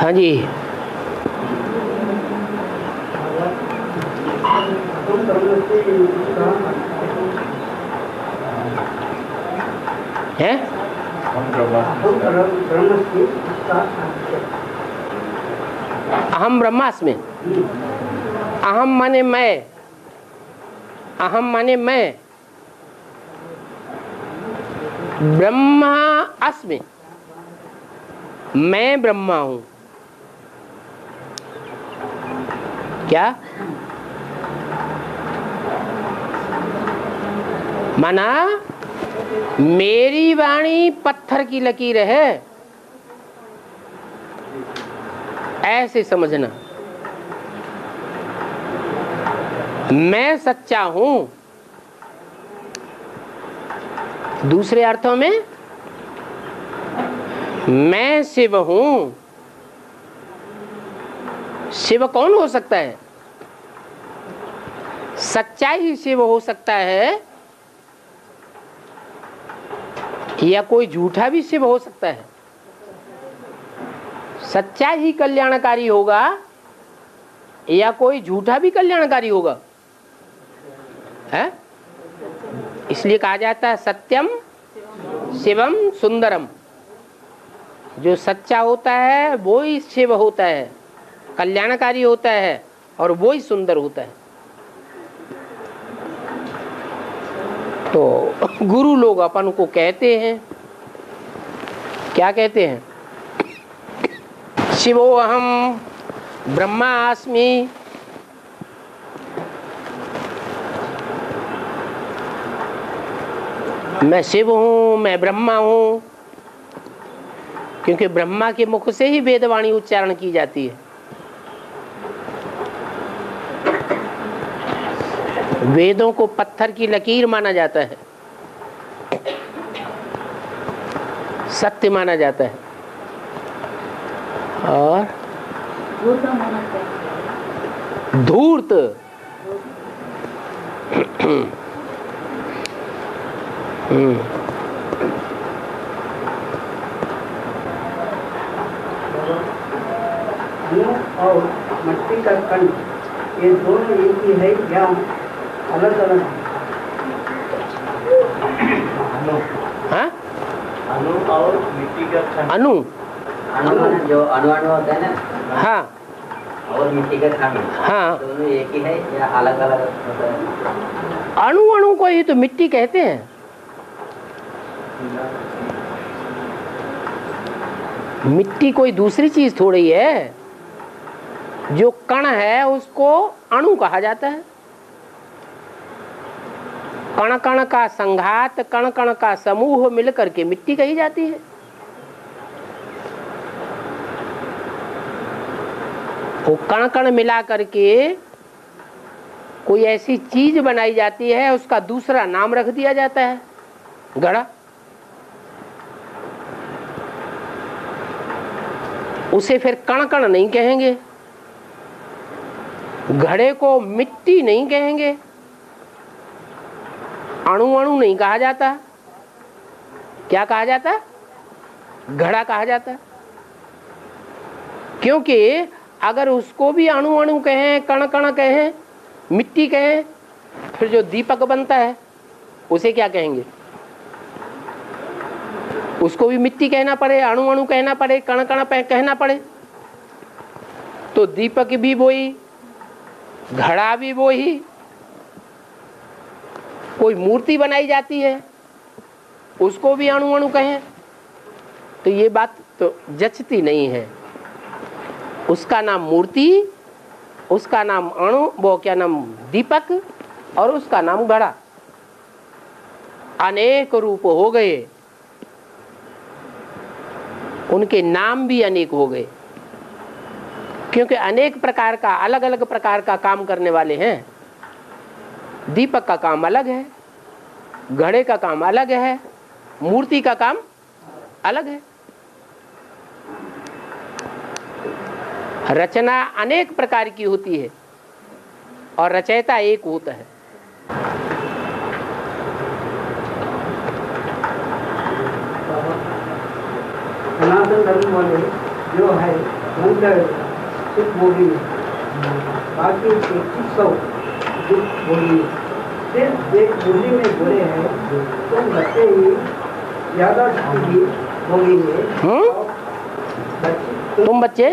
हाँ जी। है अहम ब्रह्मास्मि। अहम माने मैं, अहम माने मैं, ब्रह्मा अस्मि, मैं ब्रह्मा हूं। क्या माना? मेरी वाणी पत्थर की लकीर है, ऐसे समझना। मैं सच्चा हूं, दूसरे अर्थों में मैं शिव हूं। शिव कौन हो सकता है? सच्चा ही शिव हो सकता है, या कोई झूठा भी शिव हो सकता है। सच्चा ही कल्याणकारी होगा या कोई झूठा भी कल्याणकारी होगा, है? इसलिए कहा जाता है सत्यम शिवम सुंदरम। जो सच्चा होता है वो ही शिव होता है, कल्याणकारी होता है, और वो ही सुंदर होता है। तो गुरु लोग अपन को कहते हैं, क्या कहते हैं? शिवोऽहं ब्रह्मास्मि। मैं शिव हूं, मैं ब्रह्मा हूं, क्योंकि ब्रह्मा के मुख से ही वेदवाणी उच्चारण की जाती है। वेदों को पत्थर की लकीर माना जाता है, सत्य माना जाता है। और धूर्त, और मट्टी का कण, ये दोनों एक ही है या अलग अलग? हाँ? अणु और मिट्टी का कण। अणु, अणु जो अणु होता है ना, हाँ, और मिट्टी का कण, हाँ, दोनों एक ही है या अलग अलग होता है? अणु अणु को ही तो मिट्टी कहते हैं। मिट्टी कोई दूसरी चीज थोड़ी है। जो कण है उसको अणु कहा जाता है। कण कण का संघात, कण कण का समूह मिलकर के मिट्टी कही जाती है। वो कण कण मिला करके कोई ऐसी चीज बनाई जाती है, उसका दूसरा नाम रख दिया जाता है, घड़ा। उसे फिर कण कण नहीं कहेंगे, घड़े को मिट्टी नहीं कहेंगे, अणु अणु नहीं कहा जाता। क्या कहा जाता? घड़ा कहा जाता। क्योंकि अगर उसको भी अणु अणु कहें, कण कण कहें, मिट्टी कहें, फिर जो दीपक बनता है उसे क्या कहेंगे? उसको भी मिट्टी कहना पड़े, अणु अणु कहना पड़े, कण कण कहना पड़े। तो दीपक भी वही, घड़ा भी वही। कोई मूर्ति बनाई जाती है, उसको भी अणु अणु कहें, तो ये बात तो जचती नहीं है। उसका नाम मूर्ति, उसका नाम अणु, वो क्या नाम दीपक, और उसका नाम घड़ा। अनेक रूप हो गए, उनके नाम भी अनेक हो गए, क्योंकि अनेक प्रकार का, अलग अलग प्रकार का काम करने वाले हैं। दीपक का काम अलग है, घड़े का काम अलग है, मूर्ति का काम अलग है। रचना अनेक प्रकार की होती है और रचयिता एक होता है। सनातन धर्म वाले जो है मंगल सुख भोगेंगे, बाकी 3300 दुख भोगेंगे। सिर्फ एक मुरली में बोले हैं तुम बच्चे ही ज्यादा सुखी भोगेंगे, तुम बच्चे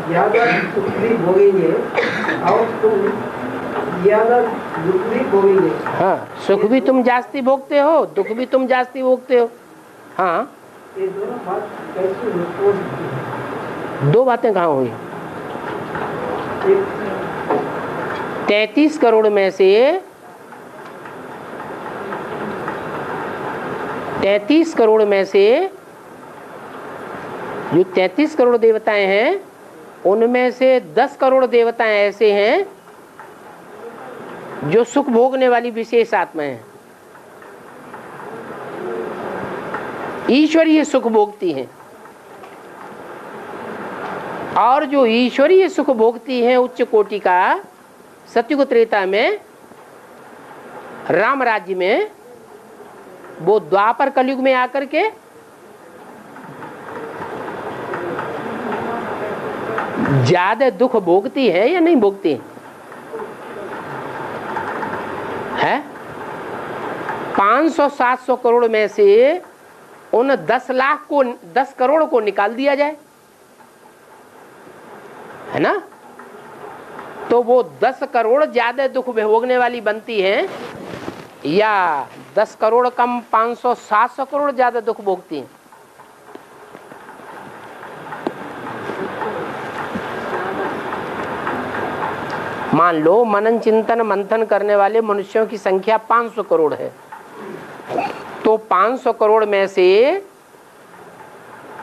ज्यादा सुख भी भोगेंगे और तुम ज्यादा दुख भी भोगेंगे। हाँ, सुख भी तुम जास्ती भोगते हो, दुख भी तुम जास्ती भोगते हो। हाँ, ये दोनों बात कैसी हो सकती है? दो बातें कहाँ हुई? एक 33 करोड़ में से 33 करोड़ में से जो 33 करोड़ देवताएं हैं उनमें से 10 करोड़ देवताएं ऐसे हैं जो सुख भोगने वाली विशेष आत्माएं हैं, ईश्वरीय सुख भोगती हैं। और जो ईश्वरीय सुख भोगती हैं उच्च कोटि का, सतयुग त्रेता में राम राज्य में, वो द्वापर कलयुग में आकर के ज्यादा दुख भोगती है या नहीं भोगती है? 500-700 करोड़ में से उन 10 लाख को, 10 करोड़ को निकाल दिया जाए, है ना, तो वो 10 करोड़ ज्यादा दुख भोगने वाली बनती है या 10 करोड़ कम 500-700 करोड़ ज्यादा दुख भोगती हैं? मान लो मनन चिंतन मंथन करने वाले मनुष्यों की संख्या 500 करोड़ है, तो 500 करोड़ में से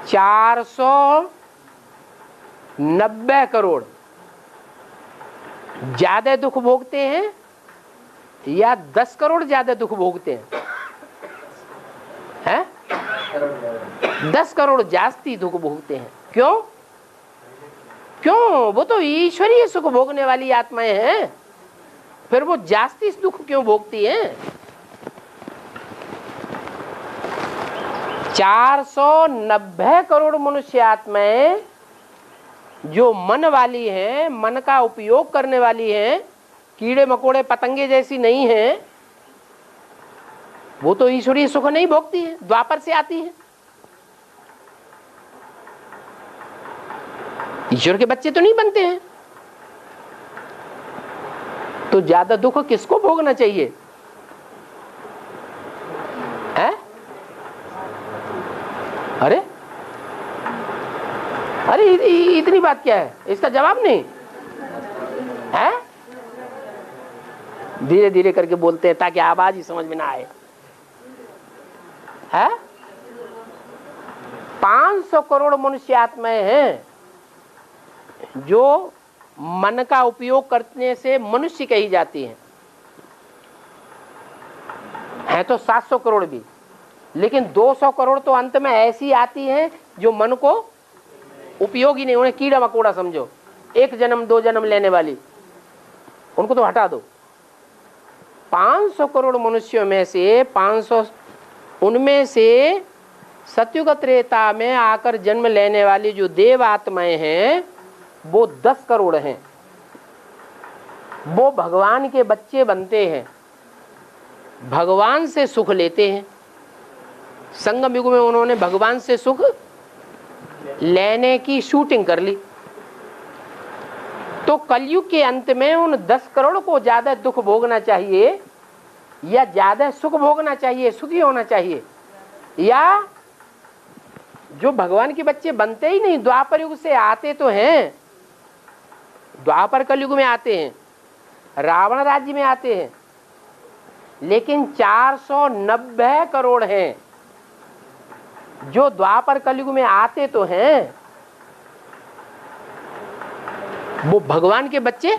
490 करोड़ ज्यादा दुख भोगते हैं या 10 करोड़ ज्यादा दुख भोगते हैं? 10 करोड़ जास्ती दुख भोगते हैं। क्यों? क्यों? वो तो ईश्वरीय सुख भोगने वाली आत्माएं हैं, फिर वो जास्ती दुख क्यों भोगती हैं? 490 करोड़ मनुष्य आत्माएं जो मन वाली हैं, मन का उपयोग करने वाली हैं, कीड़े मकोड़े पतंगे जैसी नहीं हैं, वो तो ईश्वरीय सुख नहीं भोगती है, द्वापर से आती है। ईश्वर के बच्चे तो नहीं बनते हैं, तो ज्यादा दुख किसको भोगना चाहिए? है? अरे अरे इतनी बात क्या है, इसका जवाब नहीं है? धीरे धीरे करके बोलते हैं ताकि आवाज ही समझ में ना आए। है? 500 करोड़ मनुष्य आत्माएं हैं जो मन का उपयोग करने से मनुष्य कही जाती हैं। है तो 700 करोड़ भी, लेकिन 200 करोड़ तो अंत में ऐसी आती हैं जो मन को उपयोगी नहीं, उन्हें कीड़ा मकोड़ा समझो, 1 जन्म 2 जन्म लेने वाली, उनको तो हटा दो। 500 करोड़ मनुष्यों में से 500, उनमें से सतयुग त्रेता में आकर जन्म लेने वाली जो देव आत्माएं हैं वो 10 करोड़ हैं। वो भगवान के बच्चे बनते हैं, भगवान से सुख लेते हैं। संगम युग में उन्होंने भगवान से सुख लेने की शूटिंग कर ली, तो कलयुग के अंत में उन 10 करोड़ को ज्यादा दुख भोगना चाहिए या ज्यादा सुख भोगना चाहिए, सुखी होना चाहिए, या जो भगवान के बच्चे बनते ही नहीं, द्वापर युग से आते तो हैं, द्वापर कलयुग में आते हैं, रावण राज्य में आते हैं, लेकिन 490 करोड़ हैं जो द्वापर कलयुग में आते तो हैं, वो भगवान के बच्चे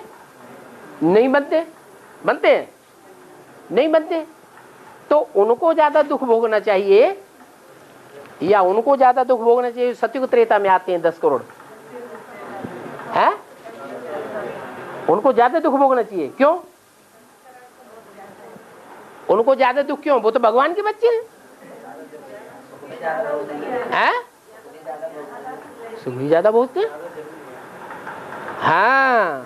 नहीं बनते। बनते हैं? नहीं बनते। तो उनको ज्यादा दुख भोगना चाहिए या उनको ज्यादा दुख भोगना चाहिए सतयुग त्रेता में आते हैं 10 करोड़? है? उनको ज्यादा दुख भोगना चाहिए। क्यों? उनको ज्यादा दुख क्यों? वो तो भगवान के बच्चे हैं। सुख भी ज्यादा भोगते हैं। हाँ,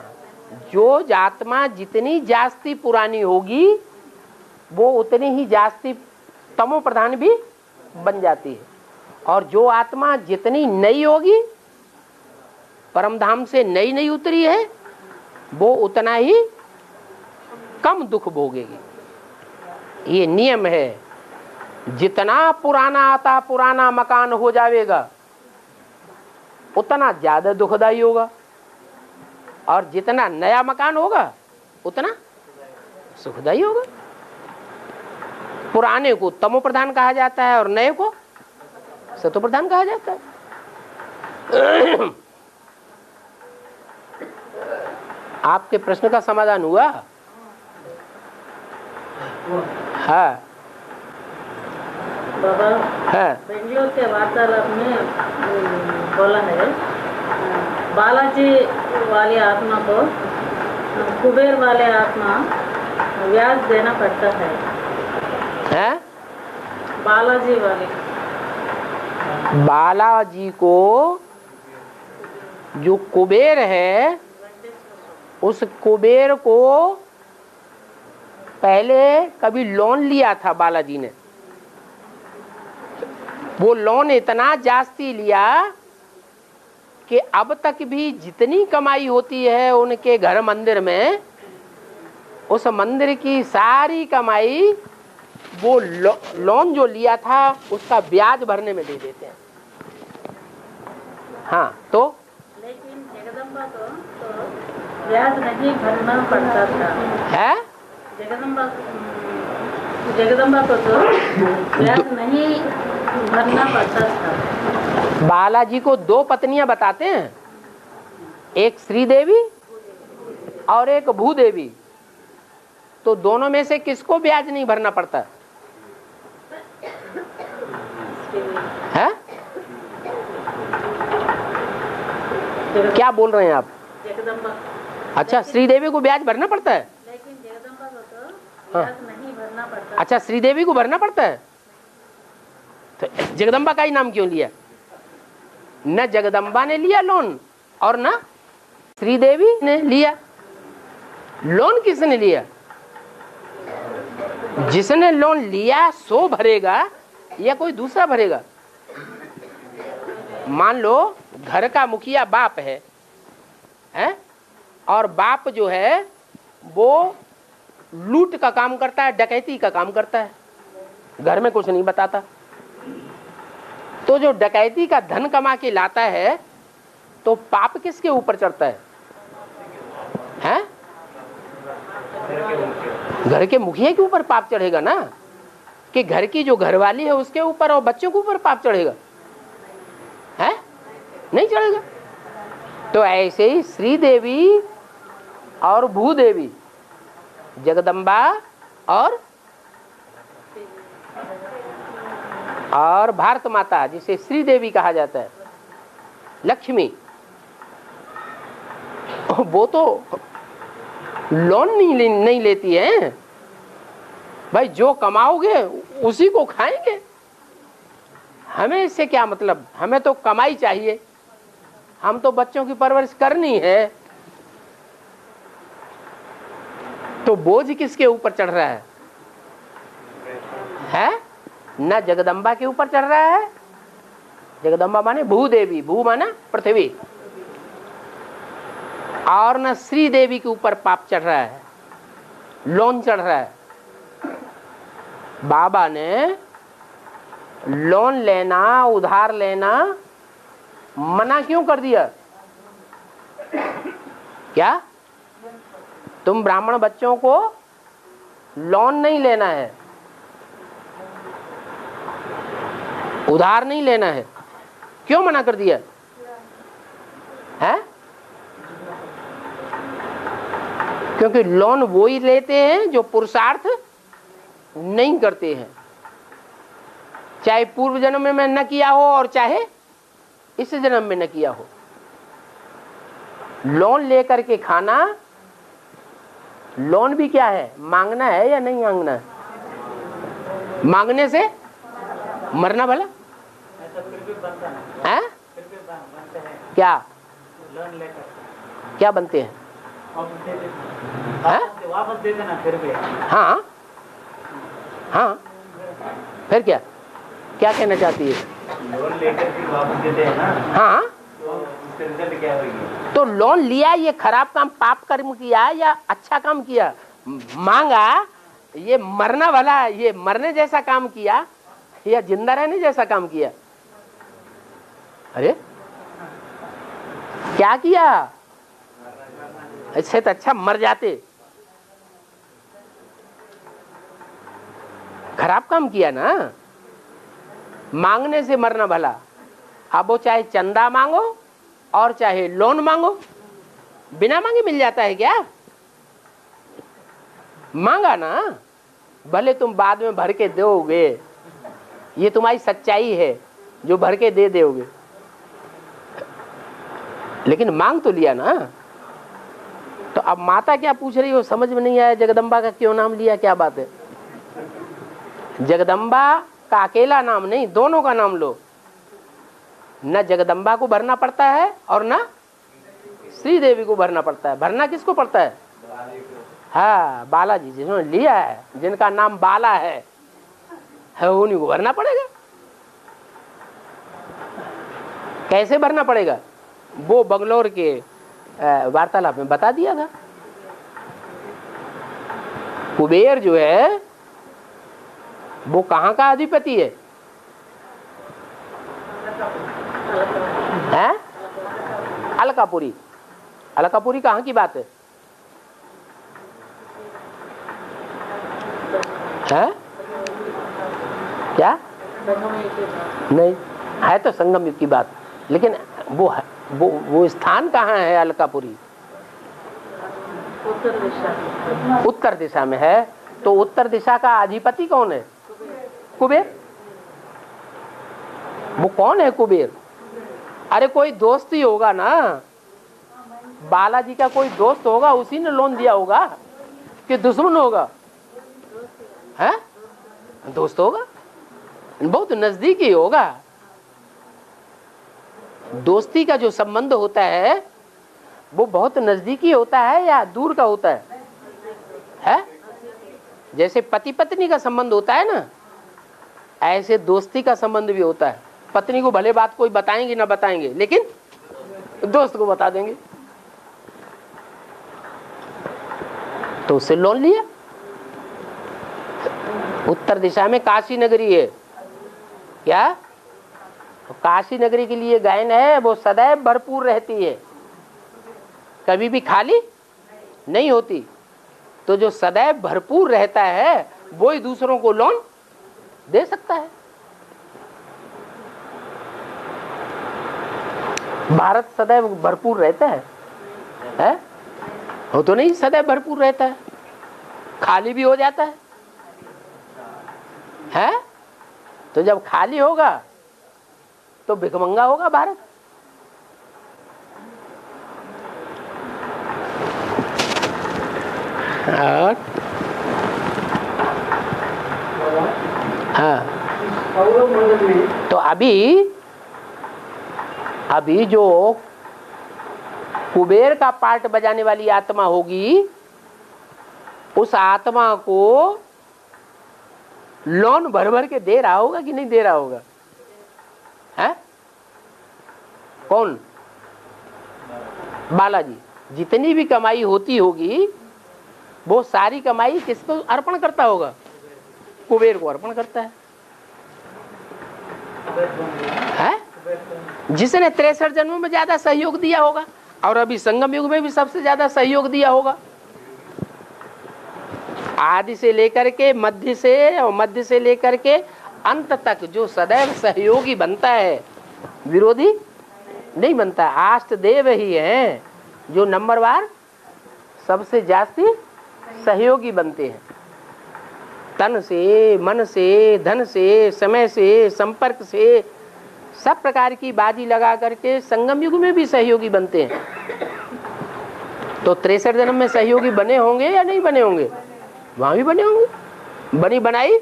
जो आत्मा जितनी जास्ती पुरानी होगी वो उतनी ही जास्ती तमो प्रधान भी बन जाती है, और जो आत्मा जितनी नई होगी, परमधाम से नई नई उतरी है, वो उतना ही कम दुख भोगेगी। ये नियम है। जितना पुराना आता पुराना मकान हो जाएगा उतना ज्यादा दुखदाई होगा, और जितना नया मकान होगा उतना सुखदाई होगा। पुराने को तमो प्रधान कहा जाता है और नए को सतो प्रधान कहा जाता है। आपके प्रश्न का समाधान हुआ? हाँ बाबा, है। बेंगलोर के वार्तालाप में बोला है, बालाजी वाली आत्मा को कुबेर वाले आत्मा ब्याज देना पड़ता है। बालाजी वाले, बालाजी को जो कुबेर है, उस कुबेर को पहले कभी लोन लिया था बालाजी ने। वो लोन इतना जास्ती लिया कि अब तक भी जितनी कमाई होती है उनके घर मंदिर में, उस मंदिर की सारी कमाई वो लोन जो लिया था उसका ब्याज भरने में दे देते हैं। हाँ, तो लेकिन जगदम्बा को तो ब्याज नहीं भरना पड़ता था। है जगदम्बा को तो ब्याज नहीं भरना पड़ता था। बालाजी को दो पत्नियां बताते हैं, एक श्रीदेवी और एक भूदेवी। तो दोनों में से किसको ब्याज नहीं भरना पड़ता है? क्या बोल रहे हैं आप? जगदम्बा। अच्छा, श्रीदेवी को ब्याज भरना पड़ता है, लेकिन जगदम्बा को तो ब्याज नहीं भरना पड़ता। अच्छा, श्रीदेवी को भरना पड़ता है। तो जगदम्बा का ही नाम क्यों लिया? न जगदम्बा ने लिया लोन और न श्रीदेवी ने लिया। लोन किसने लिया? जिसने लोन लिया सो भरेगा या कोई दूसरा भरेगा? मान लो घर का मुखिया बाप है, और बाप जो है वो लूट का काम करता है, डकैती का काम करता है, घर में कुछ नहीं बताता। तो जो डकैती का धन कमा के लाता है तो पाप किसके ऊपर चढ़ता है? हैं? घर के मुखिया के ऊपर पाप चढ़ेगा ना, कि घर की जो घरवाली है उसके ऊपर और बच्चों के ऊपर पाप चढ़ेगा? है? नहीं चढ़ेगा। तो ऐसे ही श्रीदेवी और भूदेवी, जगदम्बा और भारत माता, जिसे श्रीदेवी कहा जाता है, लक्ष्मी, वो तो लोन नहीं लेती है भाई। जो कमाओगे उसी को खाएंगे, हमें इससे क्या मतलब? हमें तो कमाई चाहिए, हम तो बच्चों की परवरिश करनी है। तो बोझ किसके ऊपर चढ़ रहा है? न जगदम्बा के ऊपर चढ़ रहा है। जगदम्बा माने भूदेवी, भू माना पृथ्वी, और न श्री देवी के ऊपर पाप चढ़ रहा है, लोन चढ़ रहा है। बाबा ने लोन लेना, उधार लेना मना क्यों कर दिया? क्या तुम ब्राह्मण बच्चों को लोन नहीं लेना है, उधार नहीं लेना है? क्यों मना कर दिया है? क्योंकि लोन वो ही लेते हैं जो पुरुषार्थ नहीं करते हैं, चाहे पूर्व जन्म में न किया हो और चाहे इस जन्म में न किया हो। लोन लेकर के खाना, लोन भी क्या है? मांगना है या नहीं मांगना है? मांगने से मरना भला है? सकते हैं क्या लोन लेकर, क्या बनते हैं? वापस दे देना फिर भी। हाँ हाँ, फिर क्या क्या कहना चाहती है? लोन लेकर फिर वापस देते हैं ना, हाँ, तो उसका रिजल्ट क्या होगी? तो लोन लिया, ये खराब काम पाप कर्म किया या अच्छा काम किया? मांगा, ये मरना वाला, ये मरने जैसा काम किया या जिंदा रहने जैसा काम किया? अरे क्या किया? इससे तो अच्छा मर जाते। खराब काम किया ना, मांगने से मरना भला। अब वो चाहे चंदा मांगो और चाहे लोन मांगो, बिना मांगे मिल जाता है क्या? मांगा ना, भले तुम बाद में भर के दोगे, ये तुम्हारी सच्चाई है जो भर के दे दोगे, लेकिन मांग तो लिया ना। तो अब माता क्या पूछ रही हो समझ में नहीं आया, जगदम्बा का क्यों नाम लिया, क्या बात है? जगदम्बा का अकेला नाम नहीं, दोनों का नाम लो। न जगदम्बा को भरना पड़ता है और न श्री देवी को भरना पड़ता है। भरना किसको पड़ता है? हाँ, बालाजी, जिन्होंने लिया है, जिनका नाम बाला है उन्हीं को भरना पड़ेगा। कैसे भरना पड़ेगा वो बंगलोर के वार्तालाप में बता दिया था। कुबेर जो है वो कहाँ का अधिपति है? हैं? अलकापुरी। अलकापुरी कहाँ की बात है? हैं? क्या? नहीं है तो संगम युग की बात, लेकिन वो स्थान कहाँ है? अलकापुरी उत्तर दिशा में है। तो उत्तर दिशा का अधिपति कौन है? कुबेर। वो कौन है कुबेर? अरे कोई दोस्त ही होगा ना, बालाजी का कोई दोस्त होगा, उसी ने लोन दिया होगा कि दुश्मन होगा? है दोस्त होगा, बहुत नजदीकी होगा। दोस्ती का जो संबंध होता है वो बहुत नजदीकी होता है या दूर का होता है? जैसे पति पत्नी का संबंध होता है ना, ऐसे दोस्ती का संबंध भी होता है। पत्नी को भले बात कोई बताएंगे ना बताएंगे, लेकिन दोस्त को बता देंगे। तो उससे लोन लिया। उत्तर दिशा में काशी नगरी है। क्या? तो काशी नगरी के लिए गायन है, वो सदैव भरपूर रहती है, कभी भी खाली नहीं होती। तो जो सदैव भरपूर रहता है वो ही दूसरों को लोन दे सकता है। भारत सदैव भरपूर रहता है? वो तो नहीं सदैव भरपूर रहता है, खाली भी हो जाता है? तो जब खाली होगा तो भिखमंगा होगा भारत। और हाँ, तो अभी जो कुबेर का पार्ट बजाने वाली आत्मा होगी, उस आत्मा को लोन भर भर के दे रहा होगा कि नहीं दे रहा होगा? है कौन? बालाजी। जितनी भी कमाई होती होगी वो सारी कमाई किसको अर्पण करता होगा? कुबेर को अर्पण करता है। जिसने 63 जन्मों में ज्यादा सहयोग दिया होगा और अभी संगम युग में भी सबसे ज्यादा सहयोग दिया होगा। आदि से लेकर के मध्य से, और मध्य से लेकर के अंत तक जो सदैव सहयोगी बनता है, विरोधी नहीं बनता। आष्ट देव ही है जो नंबरवार सबसे जास्ती सहयोगी बनते हैं। तन से, मन से, धन से, समय से, संपर्क से, सब प्रकार की बाजी लगा करके संगम युग में भी सहयोगी बनते हैं। तो 63 जन्म में सहयोगी बने होंगे या नहीं बने होंगे? वहां भी बने होंगे। बनी बनाई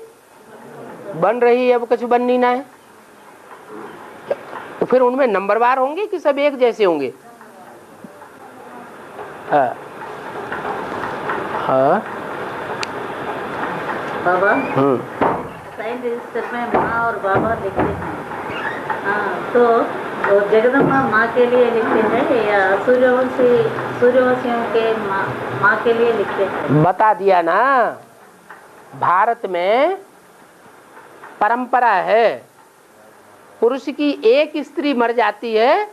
बन रही है, अब कुछ बननी ना है। फिर उनमें नंबरवार होंगे कि सब एक जैसे होंगे? हाँ हाँ बाबा साइन रजिस्टर में माँ और बाबा लिखते हैं। हाँ, तो वो जगदम्बा माँ के लिए लिखते हैं या सूर्यवंशियों के माँ के लिए लिखते हैं? बता दिया ना, भारत में परंपरा है, पुरुष की एक स्त्री मर जाती है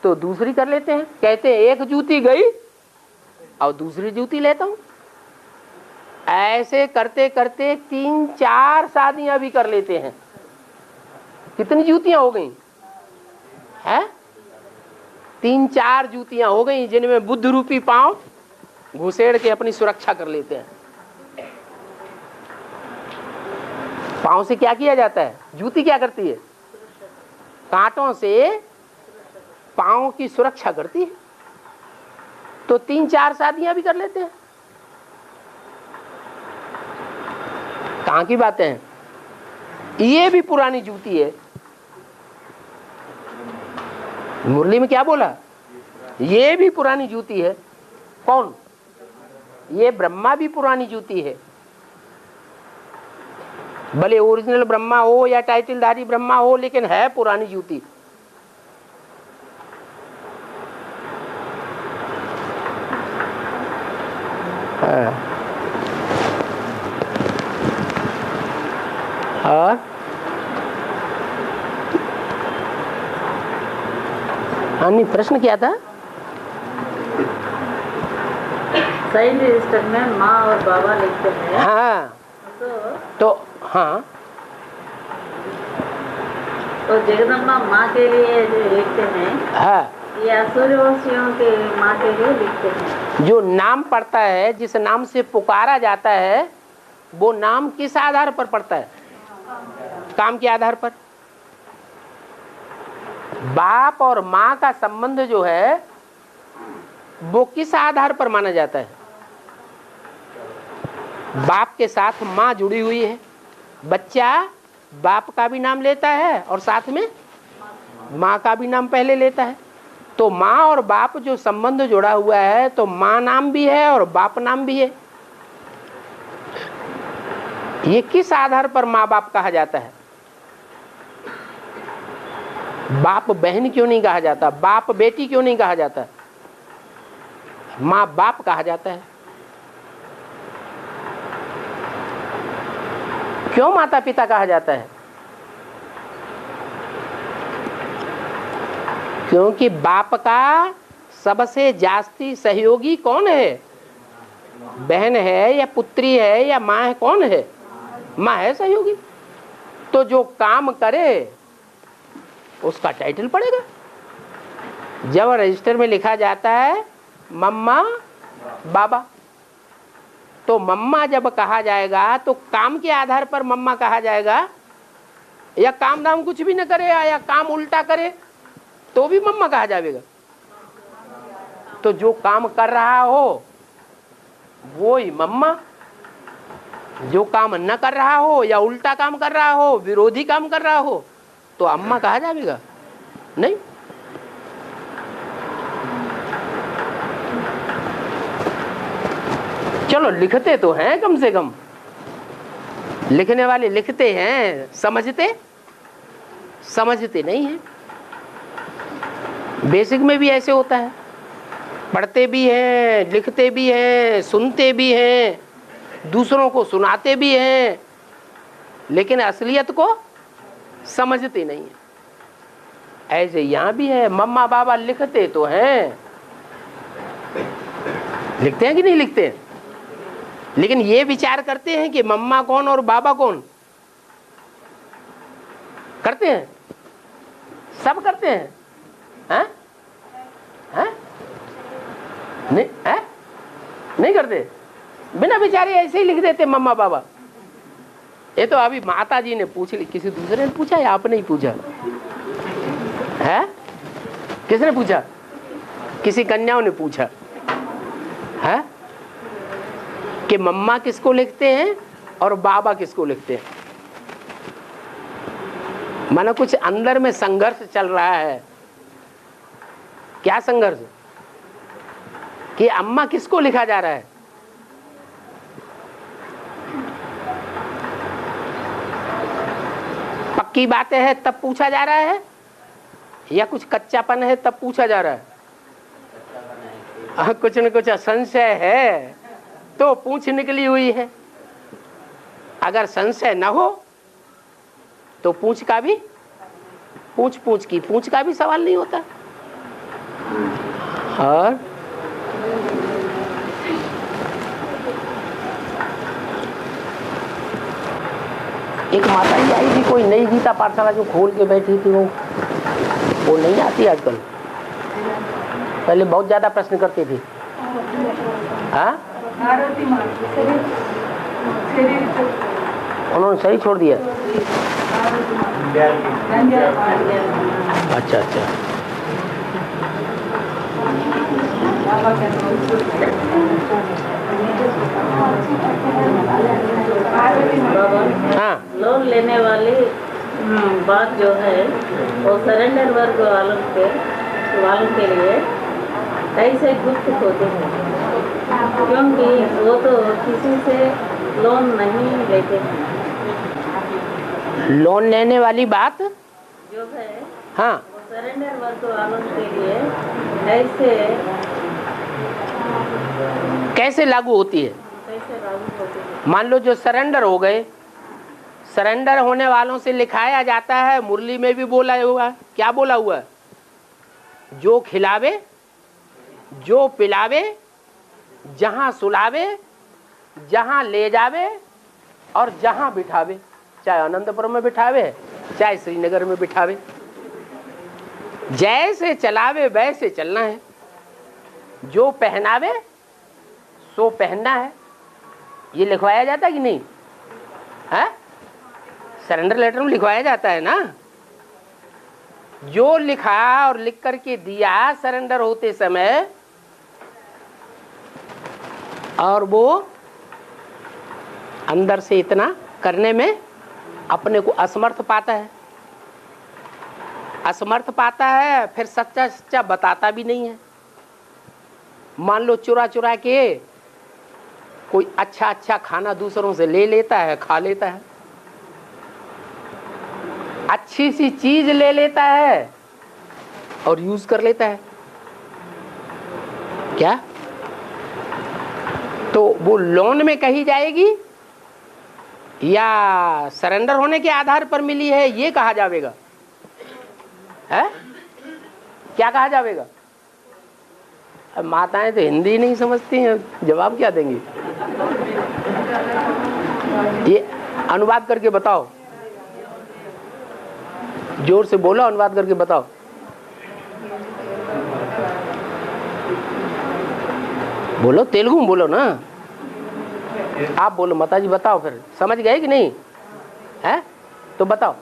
तो दूसरी कर लेते हैं। कहते हैं एक जूती गई और दूसरी जूती लेता हूं। ऐसे करते करते 3-4 शादियां भी कर लेते हैं। कितनी जूतियां हो गई हैं? 3-4 जूतियां हो गई जिनमें बुद्ध रूपी पांव घुसेड़ के अपनी सुरक्षा कर लेते हैं। पांव से क्या किया जाता है? जूती क्या करती है? कांटों से पांव की सुरक्षा करती है। तो 3-4 शादियां भी कर लेते हैं। कहां की बातें हैं? ये भी पुरानी जूती है। मुरली में क्या बोला? ये भी पुरानी जूती है। कौन? ये ब्रह्मा भी पुरानी जूती है। भले ओरिजिनल ब्रह्मा हो या टाइटलधारी ब्रह्मा हो, लेकिन है पुरानी जूती। और अन्य प्रश्न क्या था? साइन रजिस्टर में माँ और बाबा लिखते हैं। हाँ तो हाँ, तो जगदम्बा माँ के लिए लिखते हैं हाँ, या सूर्यवंशियों के माँ के लिए लिखते हैं? जो नाम पड़ता है, जिस नाम से पुकारा जाता है, वो नाम किस आधार पर पड़ता है? काम के आधार पर। बाप और माँ का संबंध जो है वो किस आधार पर माना जाता है? बाप के साथ माँ जुड़ी हुई है, बच्चा बाप का भी नाम लेता है और साथ में माँ का भी नाम पहले लेता है। तो माँ और बाप जो संबंध जुड़ा हुआ है, तो माँ नाम भी है और बाप नाम भी है। ये किस आधार पर माँ बाप कहा जाता है? बाप बहन क्यों नहीं कहा जाता? बाप बेटी क्यों नहीं कहा जाता? माँ बाप कहा जाता है। क्यों माता पिता कहा जाता है? क्योंकि बाप का सबसे जास्ती सहयोगी कौन है? बहन है या पुत्री है या माँ है? कौन है? माँ है सहयोगी। तो जो काम करे उसका टाइटल पड़ेगा। जब रजिस्टर में लिखा जाता है मम्मा बाबा, तो मम्मा जब कहा जाएगा तो काम के आधार पर मम्मा कहा जाएगा, या काम धाम कुछ भी न करे या काम उल्टा करे तो भी मम्मा कहा जाएगा। तो जो काम कर रहा हो वो ही मम्मा, जो काम न कर रहा हो या उल्टा काम कर रहा हो, विरोधी काम कर रहा हो, तो अम्मा कहा जाएगा नहीं। चलो लिखते तो हैं, कम से कम लिखने वाले लिखते हैं, समझते नहीं हैं। बेसिक में भी ऐसे होता है, पढ़ते भी हैं, लिखते भी हैं, सुनते भी हैं, दूसरों को सुनाते भी हैं, लेकिन असलियत को समझते नहीं है। ऐसे यहां भी है, मम्मा बाबा लिखते तो हैं, लिखते हैं कि नहीं लिखते हैं, लेकिन ये विचार करते हैं कि मम्मा कौन और बाबा कौन? करते हैं, सब करते हैं, हैं? हैं? नहीं है? नहीं करते, बिना विचारे ऐसे ही लिख देते मम्मा बाबा। ये तो अभी माता जी ने पूछ ली, किसी दूसरे ने पूछा या आपने ही पूछा है? किसने पूछा? किसी कन्याओं ने पूछा है कि मम्मा किसको लिखते हैं और बाबा किसको लिखते हैं। माना कुछ अंदर में संघर्ष चल रहा है। क्या संघर्ष? कि अम्मा किसको लिखा जा रहा है? पक्की बातें हैं तब पूछा जा रहा है, या कुछ कच्चापन है तब पूछा जा रहा है? कुछ न कुछ संशय है तो पूछ निकली हुई है। अगर संशय न हो तो पूछ का भी सवाल नहीं होता। और एक माता जी आई थी, कोई नई गीता पाठशाला जो खोल के बैठी थी, वो नहीं आती आजकल। पहले बहुत ज्यादा प्रश्न करती थी। हाँ, उन्होंने सही छोड़ दिया। अच्छा अच्छा। हाँ, लोन लेने वाली बात जो है वो सरेंडर वर्ग वालों के लिए ऐसे गुप्त होते हैं, क्योंकि वो तो किसी से लोन नहीं लेते हैं। लोन लेने वाली बात जो है हाँ, वो सरेंडर वर्ग वालों के लिए ऐसे कैसे लागू होती है? मान लो जो सरेंडर हो गए, सरेंडर होने वालों से लिखाया जाता है, मुरली में भी बोला हुआ, क्या बोला हुआ? जो खिलावे, जो पिलावे, जहां सुलावे, जहां ले जावे और जहां बिठावे, चाहे अनंतपुर में बिठावे चाहे श्रीनगर में बिठावे, जैसे चलावे वैसे चलना है। जो पहनावे सो पहनना है। ये लिखवाया जाता है कि नहीं है? सरेंडर लेटर में लिखवाया जाता है ना। जो लिखा और लिख करके दिया सरेंडर होते समय, और वो अंदर से इतना करने में अपने को असमर्थ पाता है, फिर सच्चा सच्चा बताता भी नहीं है। मान लो चुरा चुरा के कोई अच्छा खाना दूसरों से ले लेता है, खा लेता है, अच्छी सी चीज ले लेता है और यूज कर लेता है। क्या तो वो लोन में कही जाएगी या सरेंडर होने के आधार पर मिली है, ये कहा जाएगा? है क्या कहा जाएगा? अब माताएं तो हिंदी नहीं समझती हैं, जवाब क्या देंगी? ये अनुवाद करके बताओ, जोर से बोलो, अनुवाद करके बताओ। बोलो, तेलुगु में बोलो ना। आप बोलो, माता जी बताओ, फिर समझ गए कि नहीं है? तो बताओ।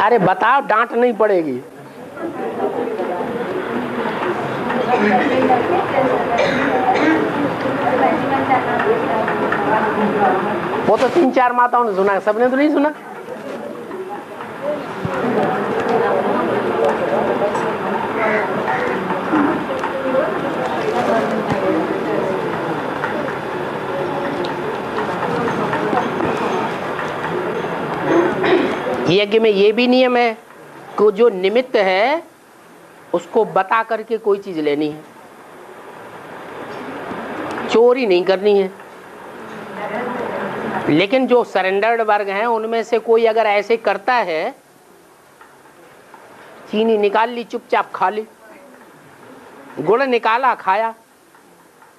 अरे बताओ, डांट नहीं पड़ेगी। वो तो 3-4 माताओं ने सुना, सबने तो नहीं सुना। यज्ञ में ये भी नियम है कि जो निमित्त है उसको बता करके कोई चीज लेनी है, चोरी नहीं करनी है। लेकिन जो सरेंडर्ड वर्ग हैं उनमें से कोई अगर ऐसे करता है, चीनी निकाल ली चुपचाप खा ली, गुड़ निकाला खाया,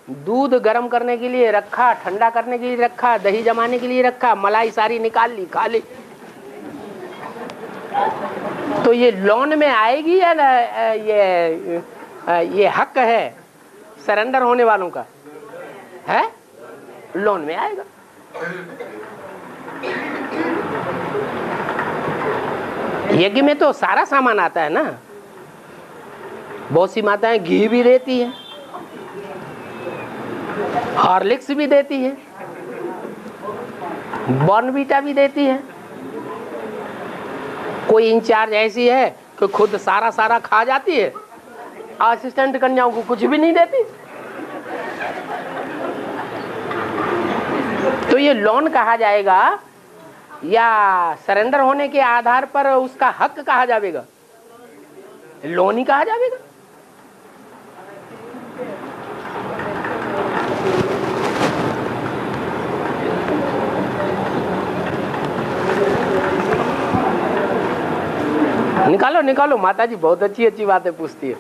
दूध गर्म करने के लिए रखा, ठंडा करने के लिए रखा, दही जमाने के लिए रखा, मलाई सारी निकाल ली खा ली, तो ये लोन में आएगी या ना? ये हक है सरेंडर होने वालों का, है लोन में आएगा। यज्ञ में तो सारा सामान आता है ना। बहुत सी माताएं घी भी देती है, हॉर्लिक्स भी देती है, बॉर्नवीटा भी देती है। कोई इंचार्ज ऐसी है कि खुद सारा खा जाती है, असिस्टेंट कन्याओं को कुछ भी नहीं देती। तो ये लोन कहा जाएगा या सरेंडर होने के आधार पर उसका हक कहा जाएगा? लोन ही कहा जाएगा। निकालो निकालो, माता जी बहुत अच्छी अच्छी बातें पूछती है।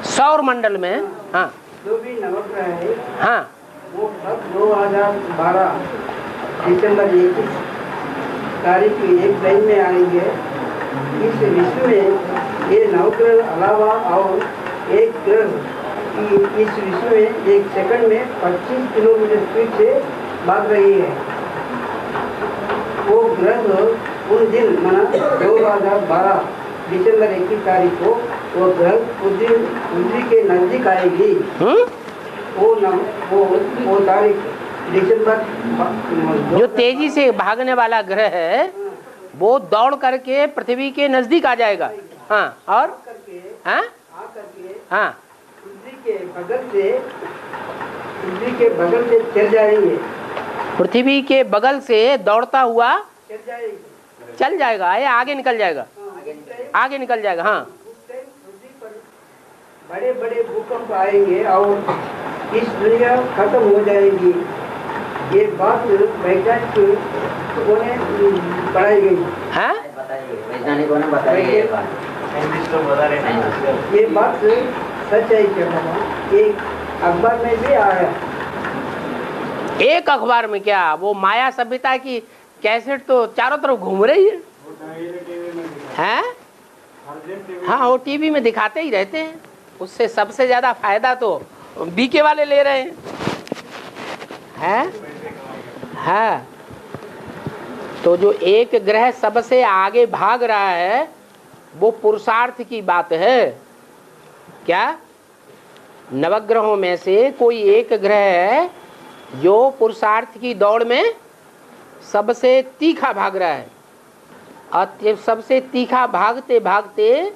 सौर मंडल में हाँ जो भी नवग्रह है हाँ वो सब 2012 दिसंबर 21 तारीख की एक लाइन में आएंगे। इस विश्व में ये नवग्रह अलावा और एक ग्रह की इस विश्व में एक सेकंड में 25 किलोमीटर स्पीड से भाग रही है। वो ग्रह उन दिन माना 2012 दिसंबर 21 तारीख को वो ग्रह पृथ्वी के नजदीक आएगी। वो तारीख दिसंबर जो तेजी से भागने वाला ग्रह है वो दौड़ करके पृथ्वी के नजदीक आ जाएगा। हाँ और हाँ हाँ पृथ्वी के बगल से चल जाएंगे। पृथ्वी के बगल से दौड़ता हुआ चल जाएगा या आगे निकल जाएगा? आगे निकल जाएगा। हाँ पृथ्वी पर बड़े बड़े भूकंप आएंगे और इस दुनिया खत्म हो जाएगी। ये बात वैज्ञानिकों ने पढ़ाई गई है। वैज्ञानिकों ने बताई है ये बात। ये बात सच है क्या? एक अखबार में भी आया। एक अखबार में क्या, वो माया सभ्यता की कैसेट तो चारों तरफ घूम रही है। हैं? हाँ वो टीवी में दिखाते ही रहते हैं। उससे सबसे ज्यादा फायदा तो बीके वाले ले रहे हैं। हाँ तो जो एक ग्रह सबसे आगे भाग रहा है वो पुरुषार्थ की बात है। क्या नवग्रहों में से कोई एक ग्रह है जो पुरुषार्थ की दौड़ में सबसे तीखा भाग रहा है और सबसे तीखा भागते भागते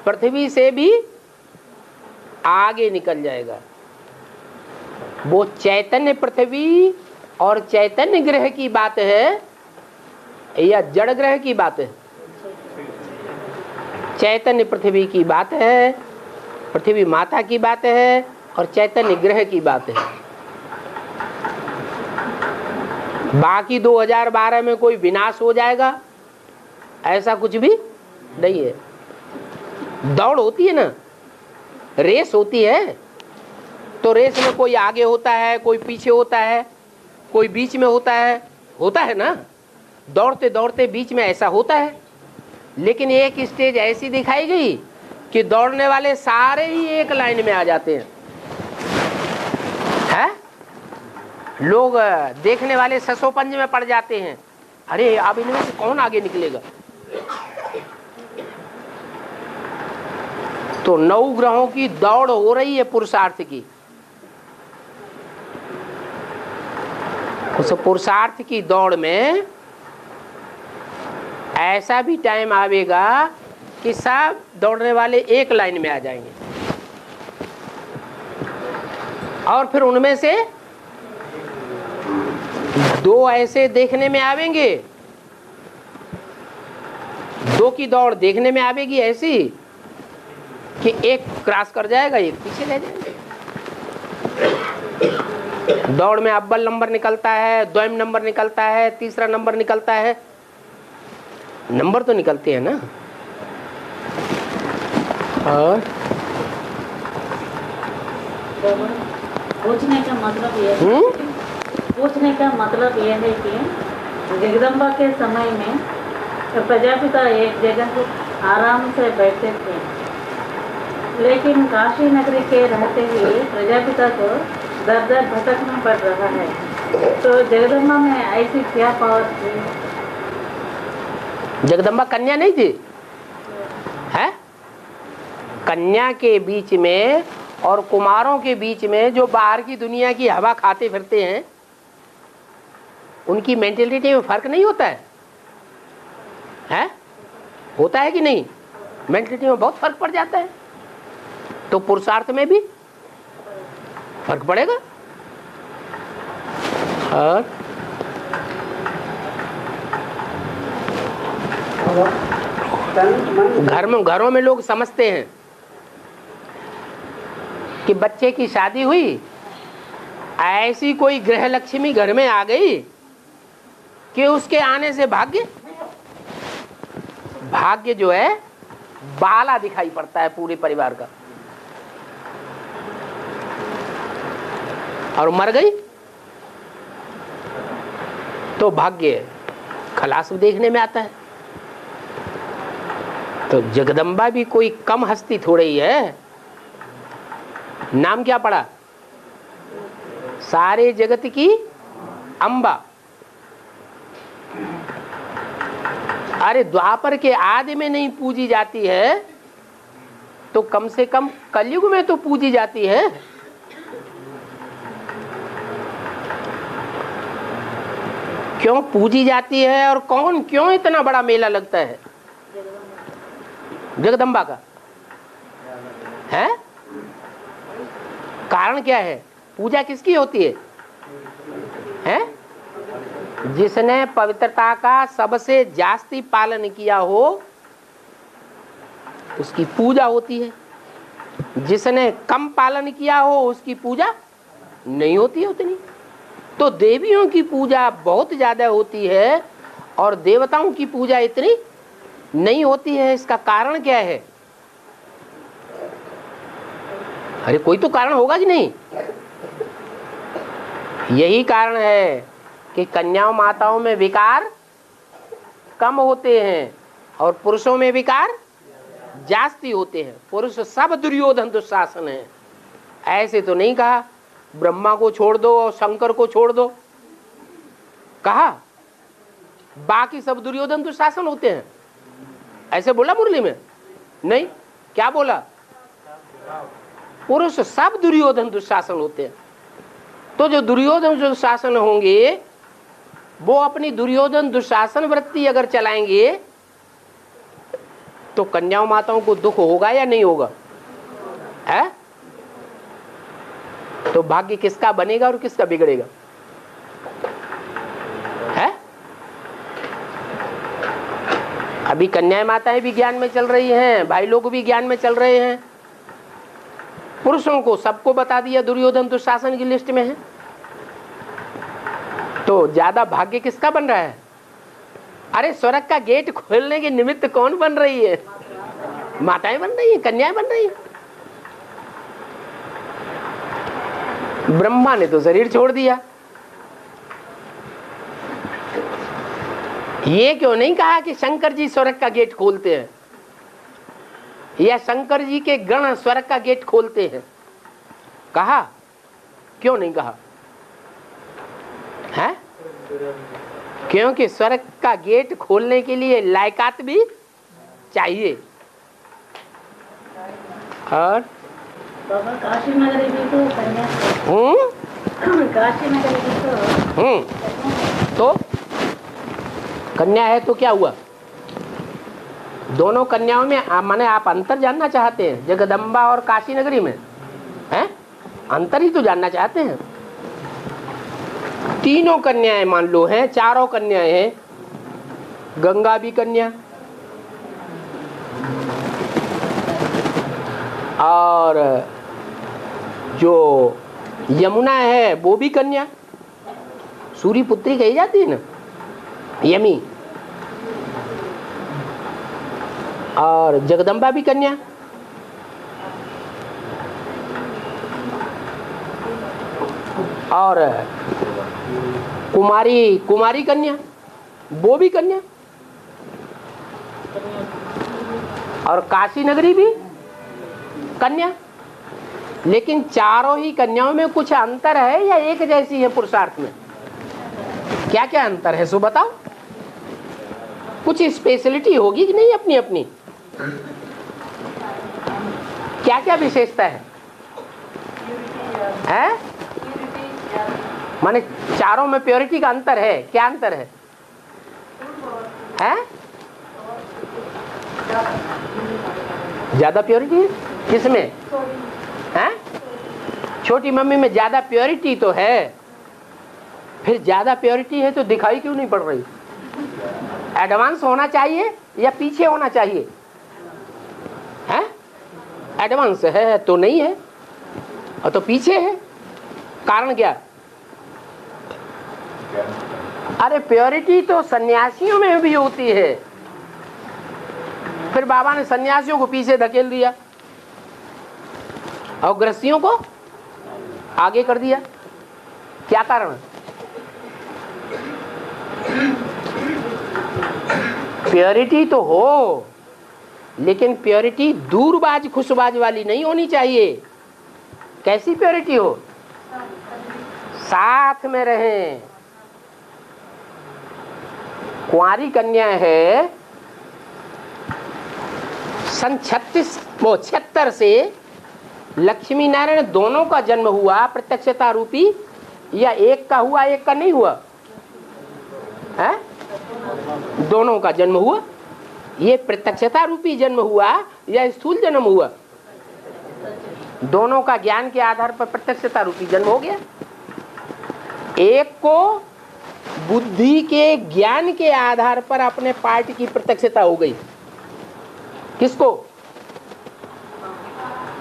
पृथ्वी से भी आगे निकल जाएगा। वो चैतन्य पृथ्वी और चैतन्य ग्रह की बात है या जड़ ग्रह की बात है? चैतन्य पृथ्वी की बात है, पृथ्वी माता की बात है और चैतन्य ग्रह की बात है। बाकी 2012 में कोई विनाश हो जाएगा ऐसा कुछ भी नहीं है। दौड़ होती है ना, रेस होती है, तो रेस में कोई आगे होता है, कोई पीछे होता है, कोई बीच में होता है ना। दौड़ते दौड़ते बीच में ऐसा होता है। लेकिन एक स्टेज ऐसी दिखाई गई कि दौड़ने वाले सारे ही एक लाइन में आ जाते हैं। लोग देखने वाले ससोपंज में पड़ जाते हैं। अरे अब इनमें से कौन आगे निकलेगा? तो 9 ग्रहों की दौड़ हो रही है पुरुषार्थ की। उस पुरुषार्थ की दौड़ में ऐसा भी टाइम आवेगा कि सब दौड़ने वाले एक लाइन में आ जाएंगे और फिर उनमें से 2 ऐसे देखने में आवेंगे, 2 की दौड़ देखने में आवेगी ऐसी कि एक क्रॉस कर जाएगा, एक पीछे रह जाएगा। दौड़ में अव्वल नंबर निकलता है, द्वयम नंबर निकलता है, तीसरा नंबर निकलता है, नंबर तो निकलते हैं ना। और पूछने का मतलब ये है, पूछने का मतलब ये है कि जगदम्बा के समय में प्रजापिता एक जगह आराम से बैठते थे, लेकिन काशी नगरी के रहते हुए प्रजापिता को दर दर भटकना पड़ रहा है। तो जगदम्बा में ऐसी क्या पावर थी? जगदम्बा कन्या नहीं थी है? कन्या के बीच में और कुमारों के बीच में जो बाहर की दुनिया की हवा खाते फिरते हैं, उनकी मेंटेलिटी में फर्क नहीं होता है? होता है कि नहीं? मेंटेलिटी में बहुत फर्क पड़ जाता है, तो पुरुषार्थ में भी फर्क पड़ेगा। और घरों में लोग समझते हैं कि बच्चे की शादी हुई, ऐसी कोई गृह लक्ष्मी घर में आ गई कि उसके आने से भाग्य जो है बाला दिखाई पड़ता है पूरे परिवार का। और मर गई तो भाग्य खलास देखने में आता है। तो जगदम्बा भी कोई कम हस्ती थोड़ी ही है। नाम क्या पड़ा? सारे जगत की अंबा। अरे द्वापर के आदि में नहीं पूजी जाती है तो कम से कम कलयुग में तो पूजी जाती है। क्यों पूजी जाती है और कौन क्यों इतना बड़ा मेला लगता है जगदम्बा का? है कारण क्या है? पूजा किसकी होती है? हैं? जिसने पवित्रता का सबसे जास्ती पालन किया हो उसकी पूजा होती है, जिसने कम पालन किया हो उसकी पूजा नहीं होती है उतनी। तो देवियों की पूजा बहुत ज्यादा होती है और देवताओं की पूजा इतनी नहीं होती है। इसका कारण क्या है? अरे कोई तो कारण होगा कि नहीं? यही कारण है कि कन्याओं माताओं में विकार कम होते हैं और पुरुषों में विकार जास्ती होते हैं। पुरुष सब दुर्योधन दुशासन है। ऐसे तो नहीं कहा ब्रह्मा को छोड़ दो और शंकर को छोड़ दो, कहा बाकी सब दुर्योधन दुशासन होते हैं, ऐसे बोला मुरली में? नहीं, क्या बोला? पुरुष सब दुर्योधन दुशासन होते हैं। तो जो दुर्योधन दुशासन होंगे वो अपनी दुर्योधन दुशासन वृत्ति अगर चलाएंगे तो कन्याओं माताओं को दुख होगा या नहीं होगा? है? तो भाग्य किसका बनेगा और किसका बिगड़ेगा? है? अभी कन्याएं माताएं भी ज्ञान में चल रही हैं, भाई लोग भी ज्ञान में चल रहे हैं। पुरुषों को सबको बता दिया दुर्योधन दुशासन की लिस्ट में है, तो ज्यादा भाग्य किसका बन रहा है? अरे स्वर्ग का गेट खोलने के निमित्त कौन बन रही है? माताएं बन रही है, कन्याएं बन रही है। ब्रह्मा ने तो शरीर छोड़ दिया। ये क्यों नहीं कहा कि शंकर जी स्वर्ग का गेट खोलते हैं या शंकर जी के गण स्वर्ग का गेट खोलते हैं? कहा? क्यों नहीं कहा? है? क्योंकि स्वर्ग का गेट खोलने के लिए लायकात भी चाहिए। और काशी नगरी भी तो कन्या, काशी नगरी भी तो कन्या है तो क्या हुआ? दोनों कन्याओं में माने आप अंतर जानना चाहते हैं? जगदम्बा और काशी नगरी में हैं? अंतर ही तो जानना चाहते हैं। तीनों कन्याएं मान लो हैं, चारों कन्याएं हैं, गंगा भी कन्या और जो यमुना है वो भी कन्या, सूर्य पुत्री कही जाती है ना यमी, और जगदम्बा भी कन्या। और कुमारी कन्या वो भी कन्या, और काशी नगरी भी कन्या। लेकिन चारों ही कन्याओं में कुछ अंतर है या एक जैसी है पुरुषार्थ में? क्या क्या अंतर है सो बताओ। कुछ स्पेशलिटी होगी कि नहीं अपनी अपनी? क्या क्या विशेषता है? माने चारों में प्योरिटी का अंतर है, क्या अंतर है? ज्यादा प्योरिटी है किसमें? है छोटी मम्मी में ज्यादा प्योरिटी तो है, फिर ज्यादा प्योरिटी है तो दिखाई क्यों नहीं पड़ रही? एडवांस होना चाहिए या पीछे होना चाहिए? है एडवांस है तो नहीं है, और तो पीछे है। कारण क्या? अरे प्योरिटी तो सन्यासियों में भी होती है, फिर बाबा ने सन्यासियों को पीछे धकेल दिया और गृहस्थियों को आगे कर दिया। क्या कारण? प्योरिटी तो हो, लेकिन प्योरिटी दूरबाज खुशबाज वाली नहीं होनी चाहिए। कैसी प्योरिटी हो? साथ में रहें। कुंवारी कन्या है, सन 76 से लक्ष्मी नारायण दोनों का जन्म हुआ प्रत्यक्षता रूपी, या एक का हुआ एक का नहीं हुआ? है दोनों का जन्म हुआ। ये प्रत्यक्षता रूपी जन्म हुआ या स्थूल जन्म हुआ? दोनों का ज्ञान के आधार पर प्रत्यक्षता रूपी जन्म हो गया। एक को बुद्धि के ज्ञान के आधार पर अपने पार्ट की प्रत्यक्षता हो गई। किसको?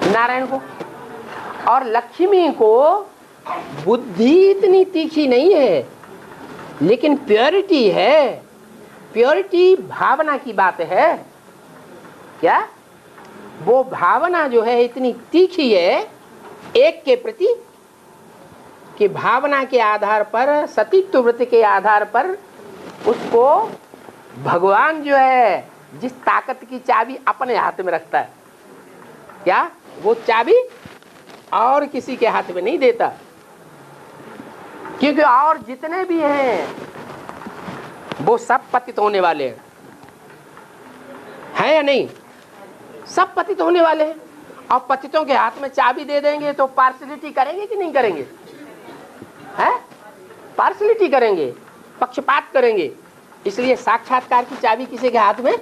नारायण को। और लक्ष्मी को बुद्धि इतनी तीखी नहीं है, लेकिन प्योरिटी है। प्योरिटी भावना की बात है। क्या वो भावना जो है इतनी तीखी है एक के प्रति कि भावना के आधार पर, सतीत्व वृत्ति के आधार पर उसको भगवान जो है जिस ताकत की चाबी अपने हाथ में रखता है, क्या वो चाबी और किसी के हाथ में नहीं देता। क्योंकि और जितने भी हैं वो सब पतित होने वाले हैं या नहीं? सब पतित होने वाले हैं। और पतितों के हाथ में चाबी दे देंगे तो पार्शलिटी करेंगे कि नहीं करेंगे? हैं? पार्शलिटी करेंगे, पक्षपात करेंगे। इसलिए साक्षात्कार की चाबी किसी के हाथ में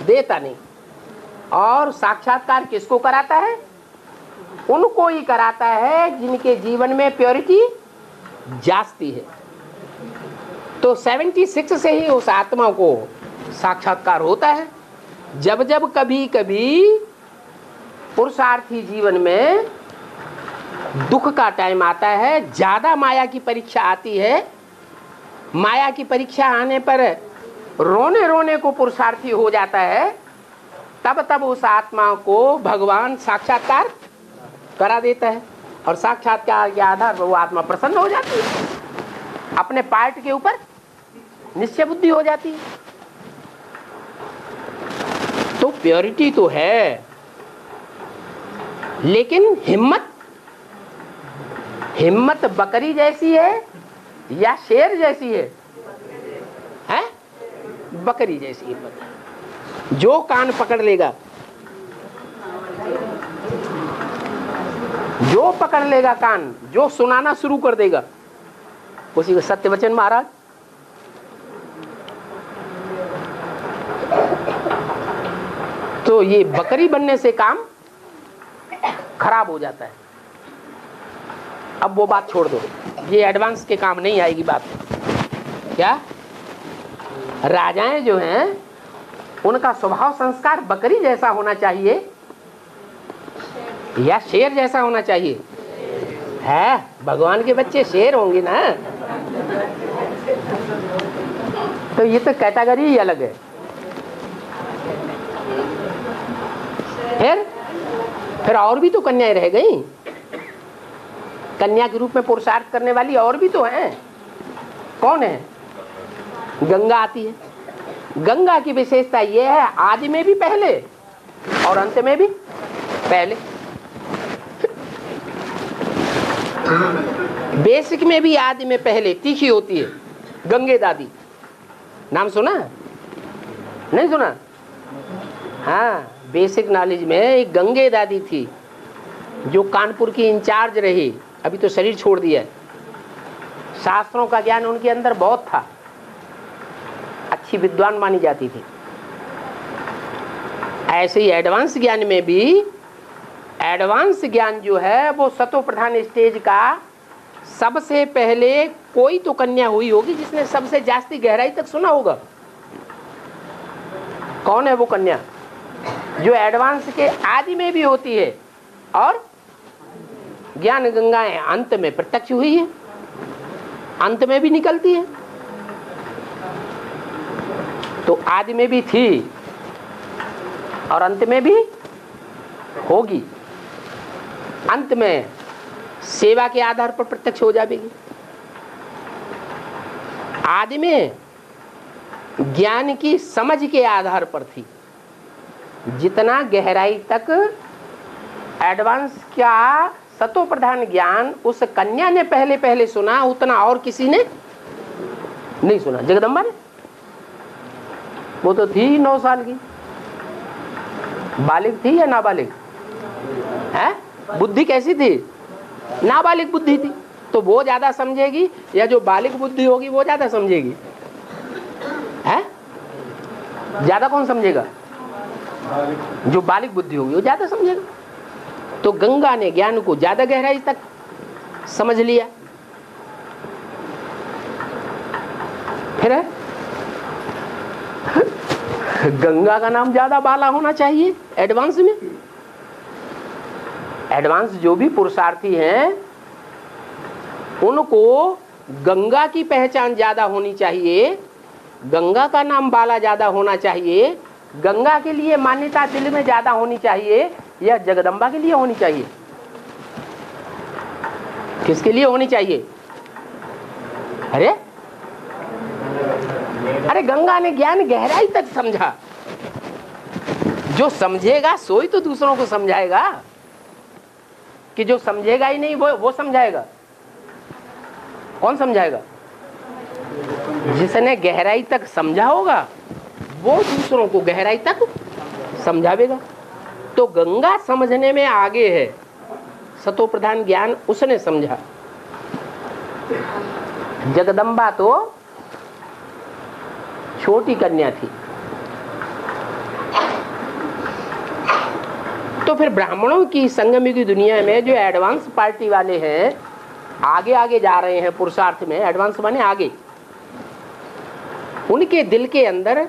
देता नहीं। और साक्षात्कार किसको कराता है? उनको ही कराता है जिनके जीवन में प्योरिटी जागती है। तो 76 से ही उस आत्मा को साक्षात्कार होता है। जब जब कभी कभी पुरुषार्थी जीवन में दुख का टाइम आता है, ज्यादा माया की परीक्षा आती है, माया की परीक्षा आने पर रोने रोने को पुरुषार्थी हो जाता है, तब तब उस आत्मा को भगवान साक्षात्कार करा देता है। और साक्षात्कार के आधार पर वो आत्मा प्रसन्न हो जाती है, अपने पार्ट के ऊपर निश्चय बुद्धि हो जाती है। तो प्योरिटी तो है, लेकिन हिम्मत बकरी जैसी है या शेर जैसी है? हैं? बकरी जैसी हिम्मत। जो कान पकड़ लेगा, जो पकड़ लेगा कान, जो सुनाना शुरू कर देगा, उसी को सत्य वचन महाराज। तो ये बकरी बनने से काम खराब हो जाता है। अब वो बात छोड़ दो, ये एडवांस के काम नहीं आएगी बात। क्या राजाएं जो हैं उनका स्वभाव संस्कार बकरी जैसा होना चाहिए या शेर जैसा होना चाहिए? है, भगवान के बच्चे शेर होंगे ना, तो ये तो कैटेगरी ही अलग है। फिर और भी तो कन्याएं रह गई, कन्या के रूप में पुरुषार्थ करने वाली और भी तो हैं। कौन है? गंगा आती है। गंगा की विशेषता यह है, आदि में भी पहले और अंत में भी पहले, बेसिक में भी आदि में पहले तीखी होती है। गंगे दादी नाम सुना? नहीं सुना? हाँ, बेसिक नॉलेज में एक गंगे दादी थी जो कानपुर की इंचार्ज रही, अभी तो शरीर छोड़ दिया। शास्त्रों का ज्ञान उनके अंदर बहुत था, अच्छी विद्वान मानी जाती थी। ऐसे ही एडवांस ज्ञान में भी, एडवांस ज्ञान जो है वो सतो प्रधान स्टेज का सबसे पहले कोई तो कन्या हुई होगी जिसने सबसे जास्ती गहराई तक सुना होगा। कौन है वो कन्या? जो एडवांस के आदि में भी होती है और ज्ञान गंगाएं अंत में प्रत्यक्ष हुई है, अंत में भी निकलती है। तो आदि में भी थी और अंत में भी होगी। अंत में सेवा के आधार पर प्रत्यक्ष हो जाएगी। आदि में ज्ञान की समझ के आधार पर थी। जितना गहराई तक एडवांस का सतो प्रधान ज्ञान उस कन्या ने पहले पहले सुना, उतना और किसी ने नहीं सुना। जगदम्बा ने, वो तो थी 9 साल की, बालिग थी या नाबालिग है? बुद्धि कैसी थी? नाबालिग बुद्धि थी। तो वो ज्यादा समझेगी या जो बालिग बुद्धि होगी वो ज्यादा समझेगी? है? ज्यादा कौन समझेगा? जो बालिग बुद्धि होगी वो ज्यादा समझेगा। तो गंगा ने ज्ञान को ज्यादा गहराई तक समझ लिया। फिर है? गंगा का नाम ज्यादा बाला होना चाहिए एडवांस में। एडवांस जो भी पुरुषार्थी हैं उनको गंगा की पहचान ज्यादा होनी चाहिए, गंगा का नाम बाला ज्यादा होना चाहिए, गंगा के लिए मान्यता दिल में ज्यादा होनी चाहिए या जगदम्बा के लिए होनी चाहिए? किसके लिए होनी चाहिए? अरे गंगा ने ज्ञान गहराई तक समझा। जो समझेगा सोई तो दूसरों को समझाएगा, कि जो समझेगा ही नहीं वो समझाएगा? कौन समझाएगा? जिसने गहराई तक समझा होगा वो दूसरों को गहराई तक समझावेगा। तो गंगा समझने में आगे है, सतो प्रधान ज्ञान उसने समझा। जगदम्बा तो छोटी कन्या थी। तो फिर ब्राह्मणों की संगम की दुनिया में जो एडवांस पार्टी वाले हैं, आगे आगे जा रहे हैं पुरुषार्थ में, एडवांस माने आगे, उनके दिल के अंदर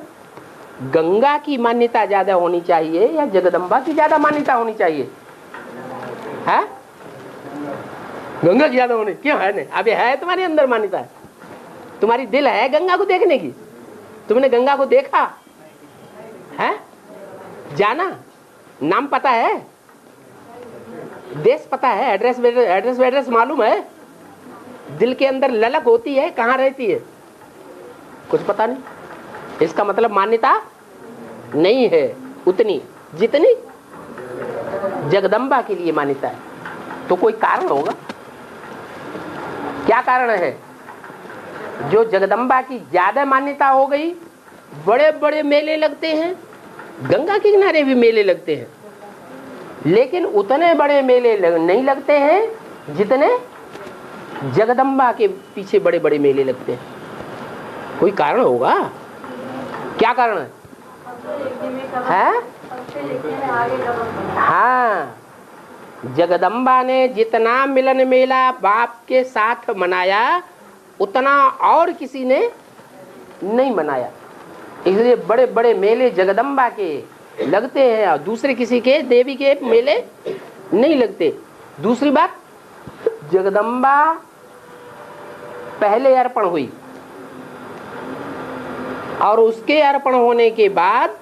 गंगा की मान्यता ज्यादा होनी चाहिए या जगदम्बा की ज्यादा मान्यता होनी चाहिए? है? गंगा की ज्यादा होनी क्यों है? नहीं, अभी है तुम्हारे अंदर मान्यता है, तुम्हारी दिल है गंगा को देखने की। तुमने गंगा को देखा है? जाना? नाम पता है? देश पता है? एड्रेस मालूम है? दिल के अंदर ललक होती है, कहाँ रहती है? कुछ पता नहीं। इसका मतलब मान्यता नहीं है उतनी जितनी जगदम्बा के लिए मान्यता है। तो कोई कारण होगा। क्या कारण है? जो जगदम्बा की ज्यादा मान्यता हो गई, बड़े बड़े मेले लगते हैं, गंगा के किनारे भी मेले लगते हैं, लेकिन उतने बड़े मेले नहीं लगते हैं जितने जगदम्बा के पीछे बड़े बड़े मेले लगते हैं। कोई कारण होगा। क्या कारण है? हाँ, जगदम्बा ने जितना मिलन मेला बाप के साथ मनाया उतना और किसी ने नहीं मनाया। इसलिए बड़े बड़े मेले जगदम्बा के लगते हैं और दूसरे किसी के देवी के मेले नहीं लगते। दूसरी बात, जगदम्बा पहले अर्पण हुई और उसके अर्पण होने के बाद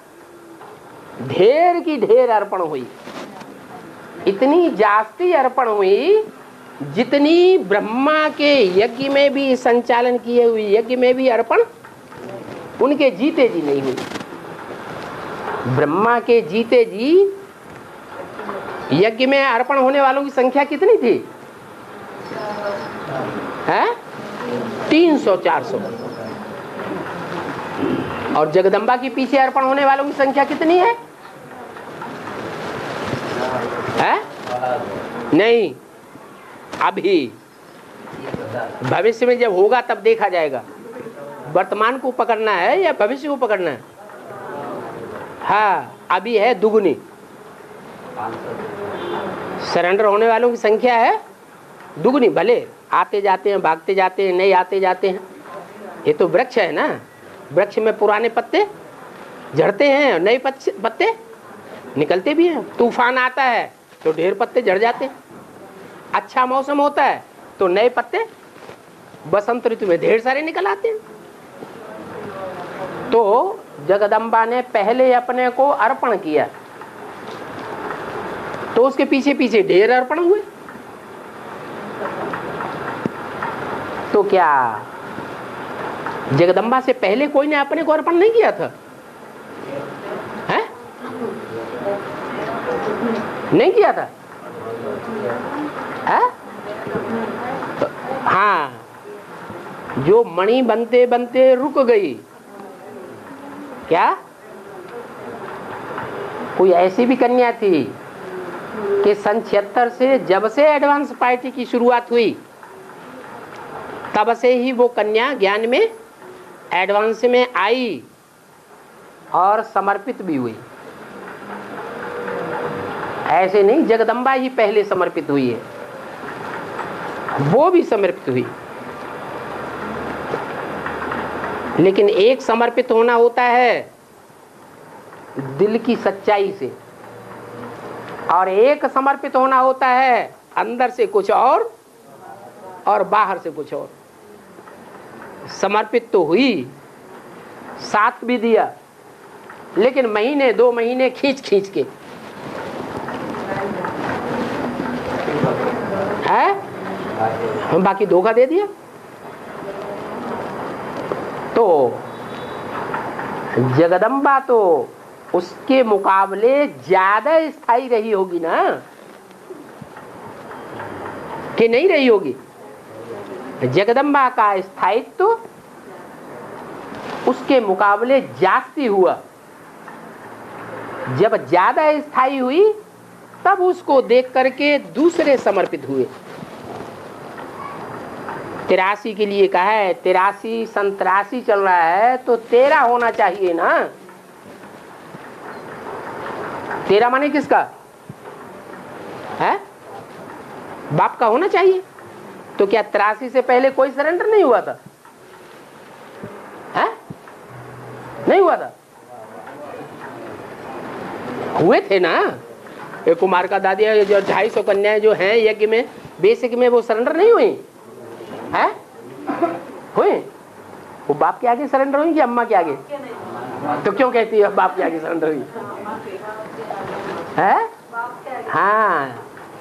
ढेर की ढेर अर्पण हुई। इतनी जास्ती अर्पण हुई जितनी ब्रह्मा के यज्ञ में भी संचालन किए हुए यज्ञ में भी अर्पण उनके जीते जी नहीं हुई। ब्रह्मा के जीते जी यज्ञ में अर्पण होने वालों की संख्या कितनी थी? है 300-400। और जगदम्बा के पीछे अर्पण होने वालों की संख्या कितनी है? नहीं, अभी भविष्य में जब होगा तब देखा जाएगा। वर्तमान को पकड़ना है या भविष्य को पकड़ना है? हाँ, अभी है दुगुनी। सरेंडर होने वालों की संख्या है दुगुनी। भले आते जाते हैं, भागते जाते हैं, नहीं आते जाते हैं। ये तो वृक्ष है ना, वृक्ष में पुराने पत्ते झड़ते हैं और नए पत्ते निकलते भी हैं। तूफान आता है तो ढेर पत्ते झड़ जाते हैं। अच्छा मौसम होता है तो नए पत्ते बसंत ऋतु में ढेर सारे निकल आते हैं। तो जगदम्बा ने पहले अपने को अर्पण किया तो उसके पीछे पीछे ढेर अर्पण हुए। तो क्या जगदम्बा से पहले कोई ने अपने को अर्पण नहीं किया था? है? नहीं किया था? है? तो हाँ, जो मणि बनते बनते रुक गई। क्या कोई ऐसी भी कन्या थी कि सन 76 से जब से एडवांस पार्टी की शुरुआत हुई तब से ही वो कन्या ज्ञान में एडवांस में आई और समर्पित भी हुई। ऐसे नहीं जगदम्बा ही पहले समर्पित हुई है, वो भी समर्पित हुई। लेकिन एक समर्पित होना होता है दिल की सच्चाई से और एक समर्पित होना होता है अंदर से कुछ और बाहर से कुछ और। समर्पित तो हुई, साथ भी दिया, लेकिन महीने 2 महीने खींच के है हम बाकी धोखा दे दिया। तो जगदम्बा तो उसके मुकाबले ज्यादा स्थायी रही होगी ना, कि नहीं रही होगी? जगदम्बा का स्थायित्व तो उसके मुकाबले जास्ती हुआ। जब ज्यादा स्थायी हुई तब उसको देख करके दूसरे समर्पित हुए। 83 के लिए कहा है, 83 सन 83 चल रहा है तो 13 होना चाहिए ना। 13 माने किसका है? बाप का होना चाहिए। तो क्या 83 से पहले कोई सरेंडर नहीं हुआ था? है? नहीं हुआ था? हुए थे ना। एक कुमार का दादी जो 250 कन्याएं जो हैं यज्ञ में बेसिक में वो सरेंडर नहीं हुई है? हुई? वो बाप के आगे सरेंडर हुई कि अम्मा के आगे? तो क्यों कहती है बाप के आगे सरेंडर हुई है? हाँ,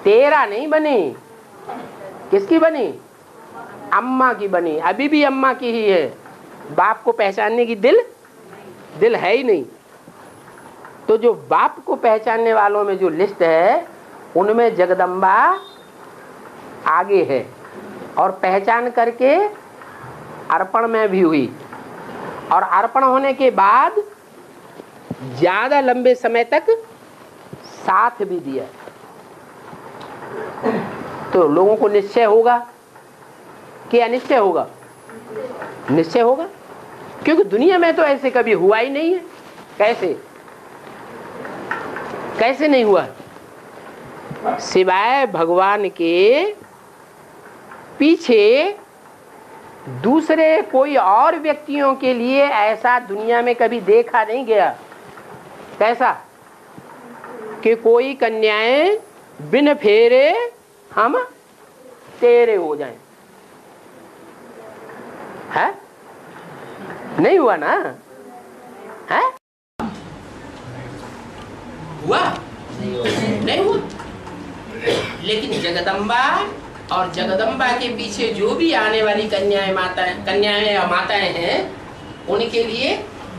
13 नहीं बनी। किसकी बनी? अम्मा की बनी। अभी भी अम्मा की ही है। बाप को पहचानने की दिल है ही नहीं। तो जो बाप को पहचानने वालों में जो लिस्ट है उनमें जगदम्बा आगे है और पहचान करके अर्पण में भी हुई और अर्पण होने के बाद ज्यादा लंबे समय तक साथ भी दिया। तो लोगों को निश्चय होगा कि अनिश्चय होगा? निश्चय होगा, क्योंकि दुनिया में तो ऐसे कभी हुआ ही नहीं है। कैसे नहीं हुआ? सिवाय भगवान के पीछे दूसरे कोई और व्यक्तियों के लिए ऐसा दुनिया में कभी देखा नहीं गया। कैसा? कि कोई कन्याएं बिन फेरे हम तेरे हो जाएं। है नहीं हुआ ना? है हुआ नहीं हुआ। लेकिन जगदम्बा और जगदम्बा के पीछे जो भी आने वाली कन्याएं या माताएं हैं, उनके लिए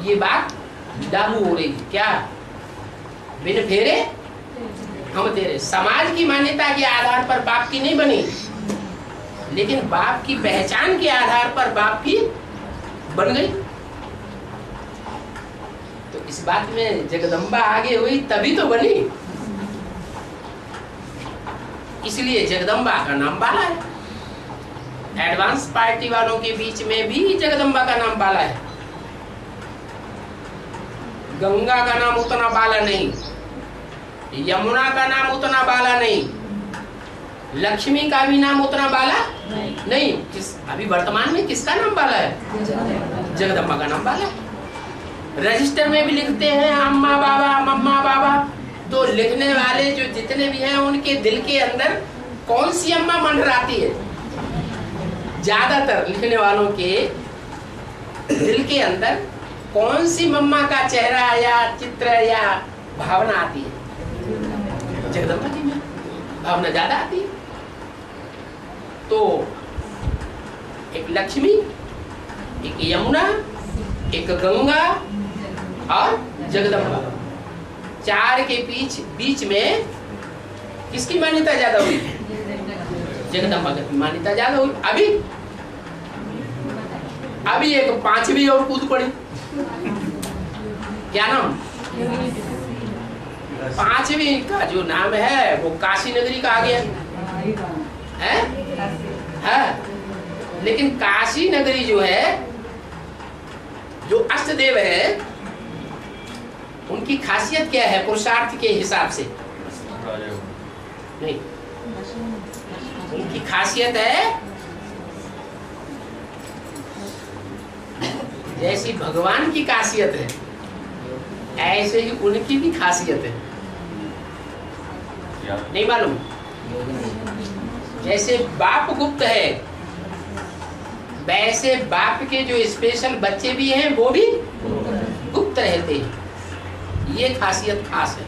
ये बात लागू हो रही। क्या? बिन फेरे हम तेरे। समाज की मान्यता के आधार पर बाप की नहीं बनी, लेकिन बाप की पहचान के आधार पर बाप की बन गई। तो इस बात में जगदम्बा आगे हुई तभी तो बनी, इसलिए जगदम्बा का नाम बाला है। एडवांस पार्टी वालों के बीच में भी जगदम्बा का नाम बाला है। गंगा का नाम उतना बाला नहीं, यमुना का नाम उतना बाला नहीं, लक्ष्मी का भी नाम उतना बाला नहीं। अभी वर्तमान में किसका नाम बाला है? जगदम्बा का नाम बाला है। रजिस्टर में भी लिखते हैं अम्मा बाबा मम्मा बाबा, तो लिखने वाले जो जितने भी हैं उनके दिल के अंदर कौन सी अम्मा मंडराती है? ज्यादातर लिखने वालों के दिल के अंदर कौन सी मम्मा का चेहरा या चित्र या भावना आती है? जगदम्बा जी में भावना ज्यादा आती है। तो एक लक्ष्मी, एक यमुना, एक गंगा और जगदम्बा, चार के बीच में किसकी मान्यता ज्यादा हुई? जगदम्बा की मान्यता ज्यादा हुई। अभी एक पांचवी और कूद पड़ी। क्या नाम? पांचवी का जो नाम है वो काशी नगरी का आ गया है। लेकिन काशी नगरी जो है, जो अष्टदेव है, उनकी खासियत क्या है पुरुषार्थ के हिसाब से? नहीं, उनकी खासियत है जैसी भगवान की खासियत है, ऐसे ही उनकी भी खासियत है। नहीं मालूम? जैसे बाप गुप्त है, वैसे बाप के जो स्पेशल बच्चे भी हैं वो भी गुप्त रहते हैं। ये खासियत खास है।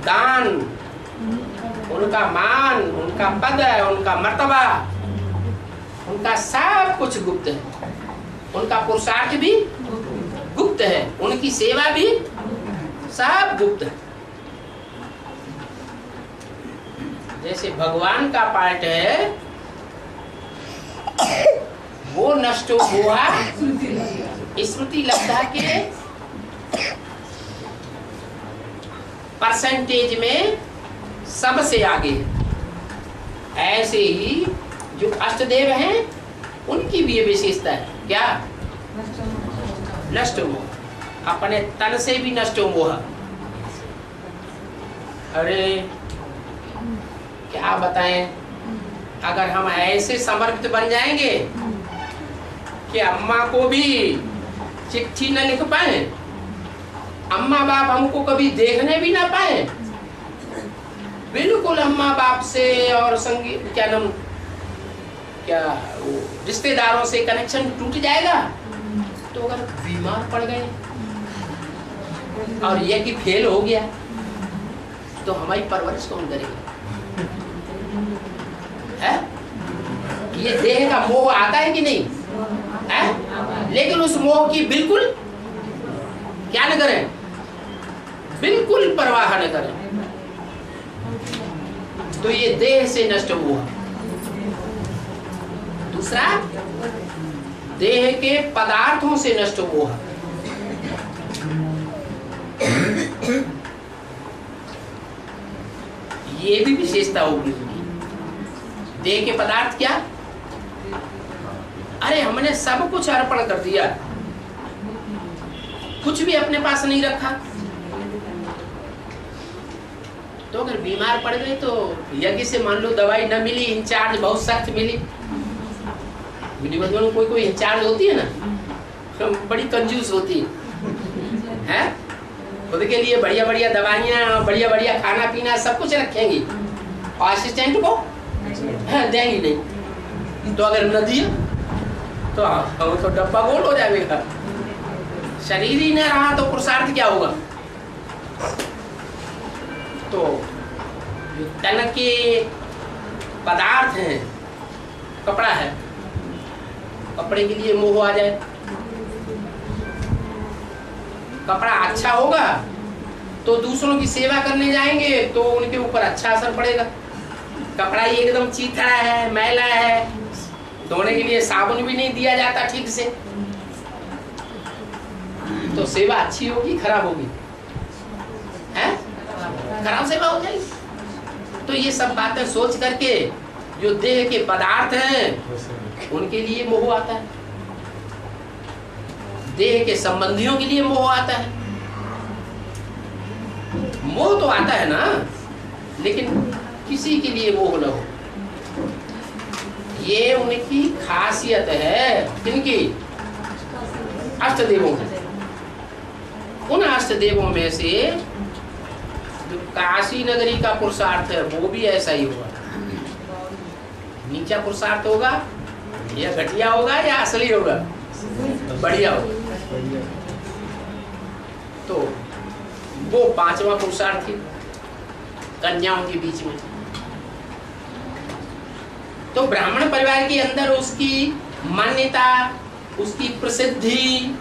दान, उनका मान, उनका पद, उनका मर्तबा, उनका सब कुछ गुप्त है। उनका पुरुषार्थ भी गुप्त है, उनकी सेवा भी सब गुप्त है। जैसे भगवान का पार्ट है वो नष्टो हुआ स्मृति लब्धा के परसेंटेज में सबसे आगे है। ऐसे ही जो अष्टदेव हैं उनकी भी ये विशेषता है। क्या? नष्ट मोह, अपने तन से भी नष्ट मोह। अरे क्या बताएं, अगर हम ऐसे समर्पित बन जाएंगे कि अम्मा को भी चिट्ठी न लिख पाए, अम्मा बाप हमको कभी देखने भी ना पाए, बिल्कुल अम्मा बाप से और संगीत क्या वो रिश्तेदारों से कनेक्शन टूट जाएगा। तो अगर बीमार पड़ गए और ये कि फेल हो गया तो हमारी परवरिश कौन करेगा? है? ये देह का मोह आता है कि नहीं है? लेकिन उस मोह की बिल्कुल क्या न करें, बिल्कुल परवाह न करें। तो ये देह से नष्ट हुआ। दूसरा, देह के पदार्थों से नष्ट हुआ। ये भी विशेषता होगी। देह के पदार्थ क्या? अरे हमने सब कुछ अर्पण कर दिया, कुछ भी अपने पास नहीं रखा, तो अगर बीमार पड़ गए तो यज्ञ से मान लो दवाई न मिली, इंचार्ज बहुत सख्त मिली। कोई कोई इंचार्ज होती है ना, बड़ी कंजूस होती है, खुद के लिए बढ़िया बढ़िया दवाइयाँ, बढ़िया बढ़िया खाना पीना सब कुछ रखेंगी, और असिस्टेंट को देंगी नहीं। तो अगर न दिया तो डब्बा गोल हो जाएगा। शरीर ही न रहा तो पुरुषार्थ क्या होगा? तो जो तन के पदार्थ हैं, कपड़ा है, कपड़े के लिए मोह आ जाए। कपड़ा अच्छा होगा तो दूसरों की सेवा करने जाएंगे तो उनके ऊपर अच्छा असर पड़ेगा। कपड़ा ही एकदम चीथड़ा है, मैला है, धोने के लिए साबुन भी नहीं दिया जाता ठीक से, तो सेवा अच्छी होगी खराब होगी? है खराब सेवा हो जाएगी। तो ये सब बातें सोच करके जो देह के पदार्थ हैं उनके लिए मोह आता है, देह के संबंधियों के लिए मोह आता है। मोह तो आता है ना, लेकिन किसी के लिए मोह न हो। ये उनकी खासियत है। किनकी? अष्टदेवों की। उन अष्टदेवों में से जो काशी नगरी का पुरुषार्थ है वो भी ऐसा ही होगा। नीचा पुरुषार्थ होगा या घटिया होगा या असली होगा? बढ़िया होगा। तो वो पांचवा पुरुषार्थ थी कन्याओं के बीच में। तो ब्राह्मण परिवार के अंदर उसकी मान्यता, उसकी प्रसिद्धि,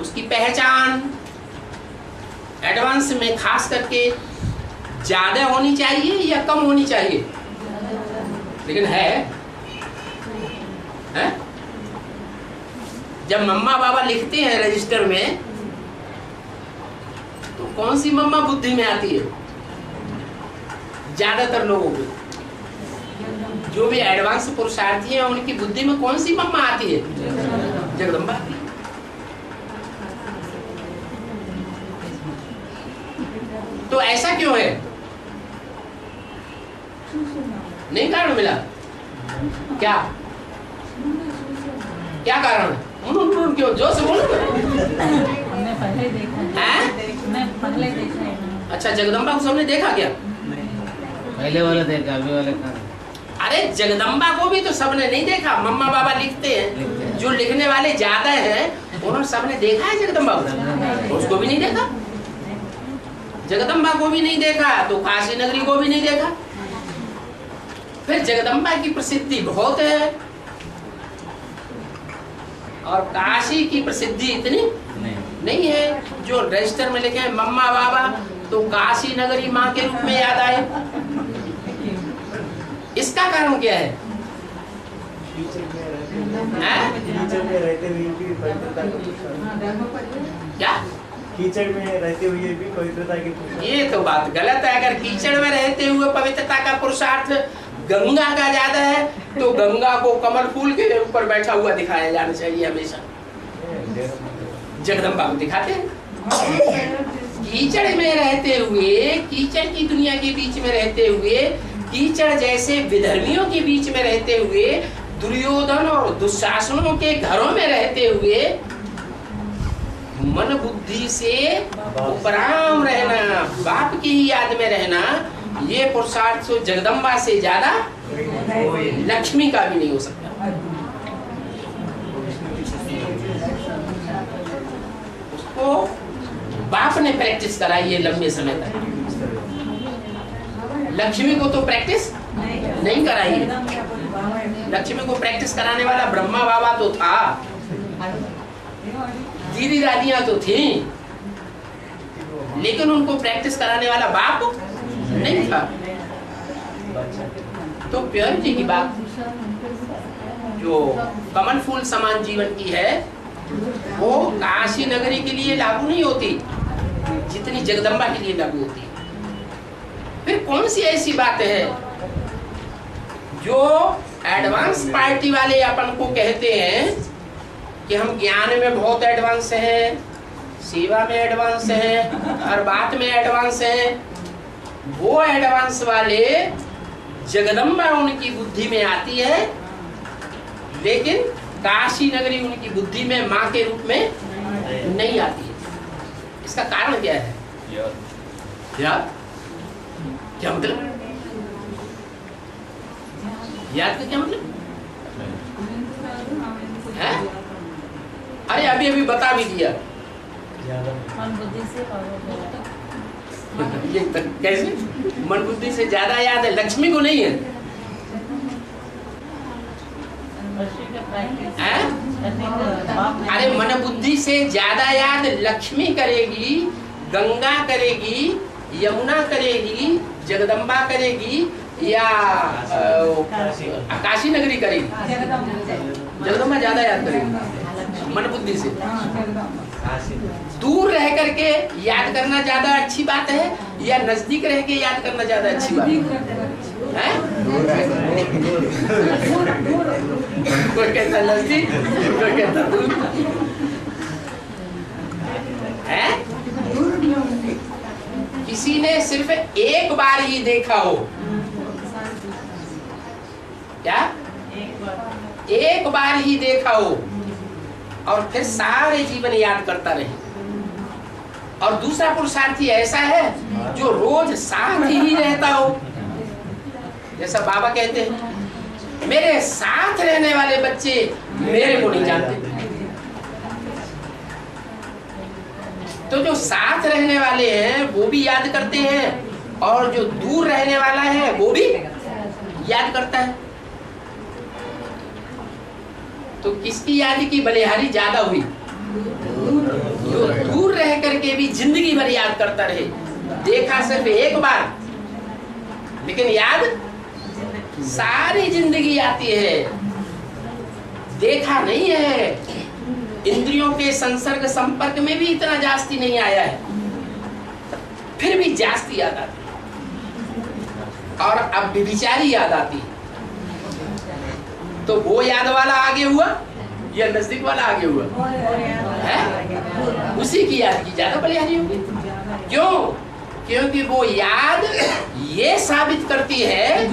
उसकी पहचान एडवांस में खास करके ज्यादा होनी चाहिए या कम होनी चाहिए? लेकिन है? जब मम्मा बाबा लिखते हैं रजिस्टर में तो कौन सी मम्मा बुद्धि में आती है? ज्यादातर लोगों को जो भी एडवांस पुरुषार्थी हैं उनकी बुद्धि में कौन सी मम्मा आती है? जगदम्बा आती है। तो ऐसा क्यों है? नहीं कारण मिला? क्या क्या कारण है? क्यों जोर से बोलो। हमने पहले देखा है। मैं पहले देखा है। अच्छा, जगदम्बा को सबने देखा क्या? पहले वाला देखा, अभी वाले का। अरे जगदम्बा को भी तो सबने नहीं देखा। मम्मा बाबा लिखते हैं, जो लिखने वाले ज्यादा हैं उन्होंने सबने देखा है जगदम्बा को? उसको भी नहीं देखा। जगदम्बा को भी नहीं देखा तो काशी नगरी को भी नहीं देखा। फिर जगदम्बा की प्रसिद्धि बहुत है और काशी की प्रसिद्धि इतनी नहीं है। जो रजिस्टर में लिखे हैं मम्मा बाबा तो काशी नगरी माँ के रूप में याद आए। इसका कारण क्या है? क्या कीचड़ में रहते हुए भी पवित्रता की? ये तो बात गलत है। अगर कीचड़ में रहते हुए पवित्रता का पुरुषार्थ गंगा का ज्यादा है तो गंगा को कमल फूल के ऊपर बैठा हुआ दिखाया जाना चाहिए हमेशा। जगदम्बा को दिखाते हैं। कीचड़ में रहते हुए, कीचड़ की दुनिया के बीच में रहते हुए, कीचड़ जैसे विधर्मियों के बीच में रहते हुए, दुर्योधन और दुशासनों के घरों में रहते हुए मन बुद्धि से उपराम रहना, बाप की ही याद में रहना, ये पुरुषार्थ तो जगदम्बा से ज्यादा लक्ष्मी का भी नहीं हो सकता। उसको बाप ने प्रैक्टिस कराई है लंबे समय तक। लक्ष्मी को तो प्रैक्टिस नहीं कराई है। लक्ष्मी को प्रैक्टिस कराने वाला ब्रह्मा बाबा तो था, दीदी दादियां तो थी, लेकिन उनको प्रैक्टिस कराने वाला बाप नहीं था। तो प्योरिटी की बात जो कमल फूल समान जीवन की है वो काशी नगरी के लिए लागू नहीं होती जितनी जगदम्बा के लिए लागू होती है। फिर कौन सी ऐसी बात है जो एडवांस पार्टी वाले अपन को कहते हैं कि हम ज्ञान में बहुत एडवांस हैं, सेवा में एडवांस हैं, हर बात में एडवांस हैं। वो एडवांस वाले जगदम्बा उनकी बुद्धि में आती है, लेकिन काशी नगरी उनकी बुद्धि में माँ के रूप में नहीं आती है। इसका कारण क्या है? क्या क्या मतलब? याद का क्या मतलब है? अरे अभी अभी बता भी दिया। मन बुद्धि से ये कैसे? मन बुद्धि से ज्यादा याद है, लक्ष्मी को नहीं है। हैं? अरे मन बुद्धि से ज्यादा याद लक्ष्मी करेगी, गंगा करेगी, यमुना करेगी, जगदम्बा करेगी, या काशी नगरी करेगी। जगदम्बा ज्यादा याद करेगी मन बुद्धि से। दूर रह करके याद करना ज्यादा अच्छी बात है या नजदीक रह के याद करना ज्यादा अच्छी बात है? कोई कहता नजदीक, कोई कहता दूर है। किसी ने सिर्फ एक बार ही देखा हो, क्या एक बार ही देखा हो और फिर सारे जीवन याद करता रहे, और दूसरा पुरुषार्थी ऐसा है जो रोज साथ ही रहता हो। जैसा बाबा कहते हैं, मेरे साथ रहने वाले बच्चे मेरे को नहीं जानते। तो जो साथ रहने वाले हैं वो भी याद करते हैं, और जो दूर रहने वाला है वो भी याद करता है। तो किसकी याद की बलिहारी ज्यादा हुई? जो दूर रह करके भी जिंदगी भर याद करता रहे। देखा सिर्फ एक बार, लेकिन याद सारी जिंदगी आती है। देखा नहीं है, इंद्रियों के संसर्ग संपर्क में भी इतना जास्ती नहीं आया है, फिर भी जास्ती याद आती है, और अब विचारी याद आती है। तो वो याद वाला आगे हुआ या नजदीक वाला आगे हुआ है? उसी की याद की ज्यादा बलिहारी होगी। क्यों? क्योंकि वो याद ये साबित करती है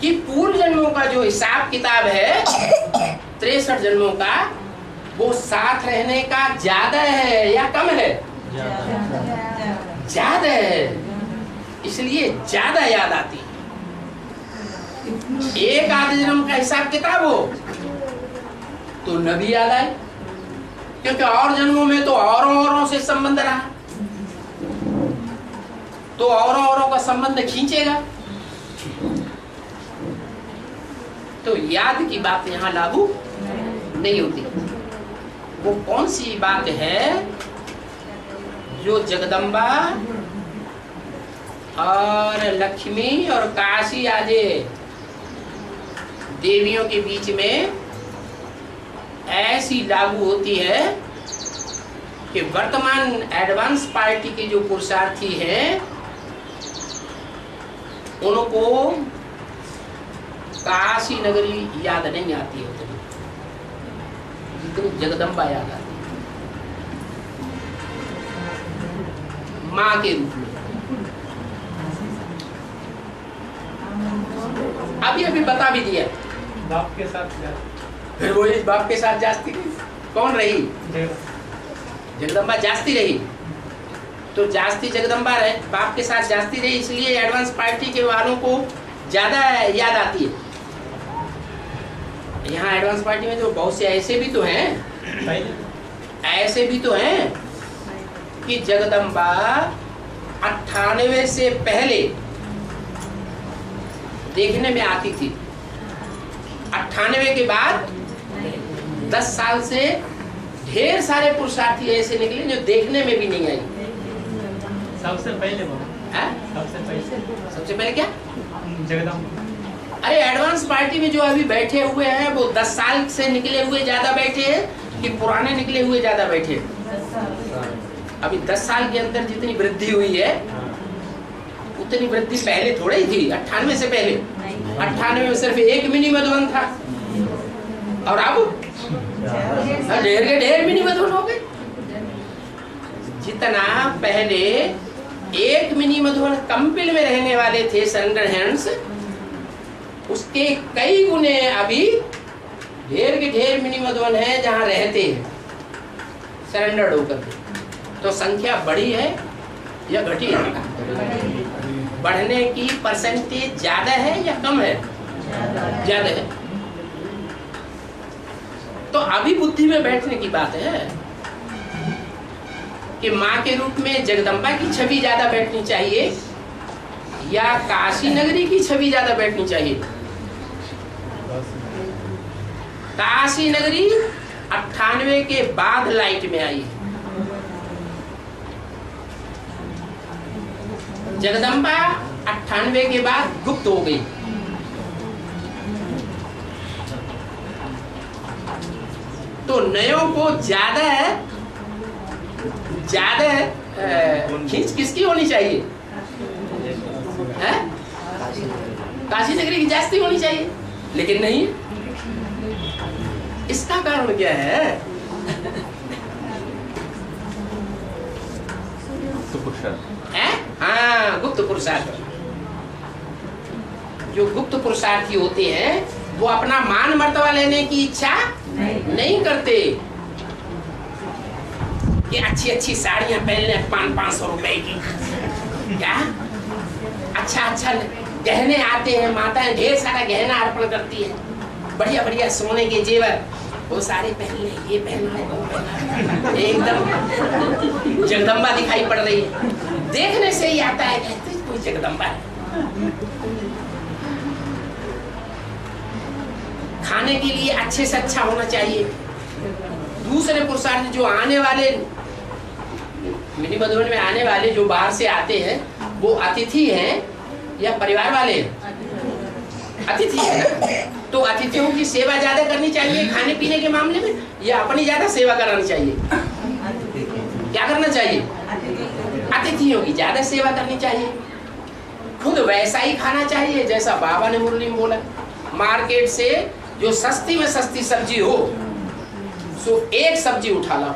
कि पूर्व जन्मों का जो हिसाब किताब है 63 जन्मों का, वो साथ रहने का ज्यादा है या कम है? ज्यादा है, इसलिए ज्यादा याद आती है। एक आधे जन्म का हिसाब किताब हो तो न भी याद आए, क्योंकि और जन्मों में तो औरों से संबंध रहा, तो औरों का संबंध खींचेगा। तो याद की बात यहाँ लागू नहीं होती। वो कौन सी बात है जो जगदम्बा और लक्ष्मी और काशी आदि देवियों के बीच में ऐसी लागू होती है कि वर्तमान एडवांस पार्टी के जो पुरुषार्थी हैं उनको काशी नगरी याद नहीं आती है जितनी जगदम्बा याद आती है, माँ के रूप में। अभी अभी बता भी दिया, बाप के साथ फिर वो इस बाप के साथ जास्ती रही। कौन रही? जगदम्बा जास्ती रही। तो जास्ती जगदम्बा रहे, बाप के साथ जास्ती रही, इसलिए एडवांस पार्टी के वालों को ज्यादा याद आती है। यहाँ एडवांस पार्टी में तो बहुत से ऐसे भी तो हैं, ऐसे भी तो हैं कि जगदम्बा 98 से पहले देखने में आती थी, 98 के बाद 10 साल से ढेर सारे पुरुषार्थी ऐसे निकले जो देखने में भी नहीं आई। सबसे पहले सबसे पहले क्या? जगदम्बा। अरे एडवांस पार्टी में जो अभी बैठे हुए हैं वो 10 साल से निकले हुए ज्यादा बैठे हैं कि पुराने निकले हुए ज्यादा बैठे हैं? अभी 10 साल के अंदर जितनी वृद्धि हुई है उतनी वृद्धि पहले थोड़ी ही थी। 98 से पहले 98 में सिर्फ एक मिनी मधुबन था, और अब ढेर के ढेर मिनी मधुबन हो गए। जितना पहले एक मिनी मधुबन कंपिल में रहने वाले थे सरेंडर हैंड्स, उसके कई गुने अभी ढेर के ढेर मिनी मधुबन है जहाँ रहते हैं सरेंडर्ड होकर के। तो संख्या बढ़ी है या घटी है? बढ़ने की परसेंटेज ज्यादा है या कम है? ज्यादा है। तो अभी बुद्धि में बैठने की बात है कि माँ के रूप में जगदम्बा की छवि ज्यादा बैठनी चाहिए या काशी नगरी की छवि ज्यादा बैठनी चाहिए? काशी नगरी 98 के बाद लाइट में आई। जगदम्बा 98 के बाद गुप्त हो गई। तो नयों को ज्यादा खींच किसकी होनी चाहिए? है? काशी नगरी की जास्ती होनी चाहिए, लेकिन नहीं। इसका कारण क्या है? हाँ, गुप्त पुरुषार्थ। जो गुप्त पुरुषार्थी होते हैं वो अपना मान मर्तबा लेने की इच्छा नहीं करते कि अच्छी अच्छी साड़ियां पहन ले 500 रुपए की, क्या अच्छा गहने आते हैं, माताएं ढेर सारा गहना अर्पण करती है, बढ़िया बढ़िया सोने के जेवर, वो सारे पहन ले, ये पहन ले, वो पहन ले, एकदम जगदम्बा दिखाई पड़ रही है। देखने से ही आता है कहते कोई जगदम्बा है। खाने के लिए अच्छे से अच्छा होना चाहिए। दूसरे पुरुषार्थ जो आने वाले मिनी मधुबन में आने वाले जो बाहर से आते हैं वो अतिथि हैं या परिवार वाले हैं? अतिथि है। तो अतिथियों की सेवा ज्यादा करनी चाहिए खाने पीने के मामले में या अपनी ज्यादा सेवा करानी चाहिए? क्या करना चाहिए? अतिथियों की ज्यादा सेवा करनी चाहिए। खुद वैसा ही खाना चाहिए जैसा बाबा ने मुरली में बोला। मार्केट से जो सस्ती में सस्ती सब्जी हो सो एक सब्जी उठा लो,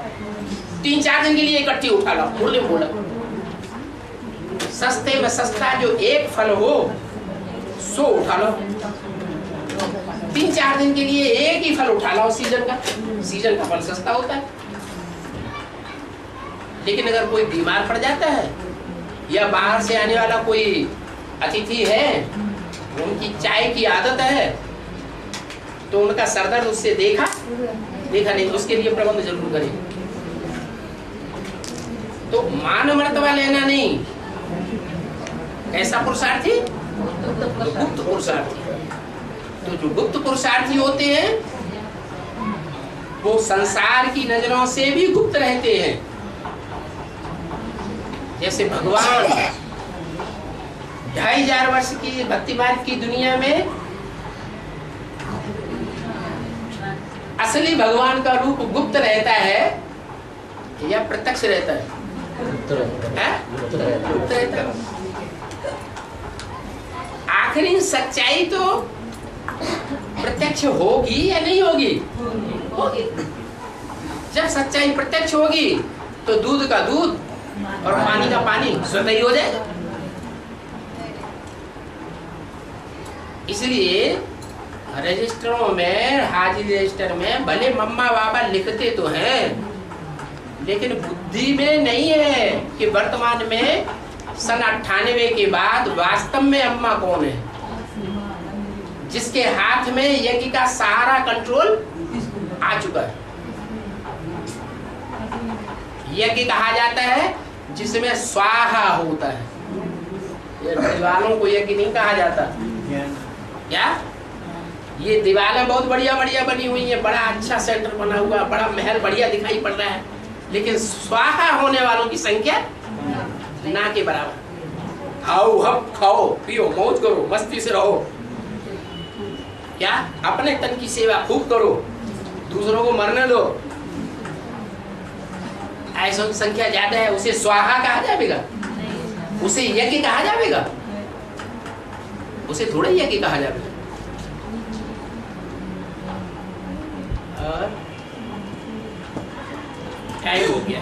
3-4 दिन के लिए इकट्ठी उठा लो, मुरली में बोला। सस्ते में सस्ता जो एक फल हो सो उठा लो, 3-4 दिन के लिए एक ही फल उठा लो सीजन का फल सस्ता होता है। लेकिन अगर कोई बीमार पड़ जाता है या बाहर से आने वाला कोई अतिथि है, उनकी चाय की आदत है, तो उनका सरदर्द उससे देखा नहीं तो उसके लिए प्रबंध जरूर करें। तो मान मर्तबा लेना नहीं, ऐसा पुरुषार्थी गुप्त पुरुषार्थी। तो जो गुप्त पुरुषार्थी होते हैं वो संसार की नजरों से भी गुप्त रहते हैं। जैसे भगवान 2500 वर्ष की भक्ति मार्ग की दुनिया में असली भगवान का रूप गुप्त रहता है या प्रत्यक्ष रहता है? गुप्त रहता है। आखिरी सच्चाई तो प्रत्यक्ष होगी या नहीं होगी? होगी। जब सच्चाई प्रत्यक्ष होगी तो दूध का दूध और पानी का पानी स्वतः ही हो जाएगा। इसलिए रजिस्टरों में, हाजिरी रजिस्टर में भले मम्मा बाबा लिखते तो हैं, लेकिन बुद्धि में नहीं है कि वर्तमान में सन 98 के बाद वास्तव में अम्मा कौन है, जिसके हाथ में यज्ञ का सारा कंट्रोल आ चुका है। यज्ञ कहा जाता है जिसमें स्वाहा होता है। ये दीवालों को यज्ञ नहीं कहा जाता। क्या ये दीवारें बहुत बढ़िया बढ़िया बनी हुई है, बड़ा अच्छा सेंटर बना हुआ, बड़ा महल बढ़िया दिखाई पड़ रहा है, लेकिन स्वाहा होने वालों की संख्या ना के बराबर। खाओ हब खाओ पियो मौज करो मस्ती से रहो, क्या अपने तन की सेवा खूब करो, दूसरों को मरने दो। ऐसों की संख्या ज्यादा है, उसे स्वाहा कहा जाएगा? उसे यज्ञ कहा जाएगा? उसे थोड़ा यज्ञ कहा जाएगा। और टाइम हो गया।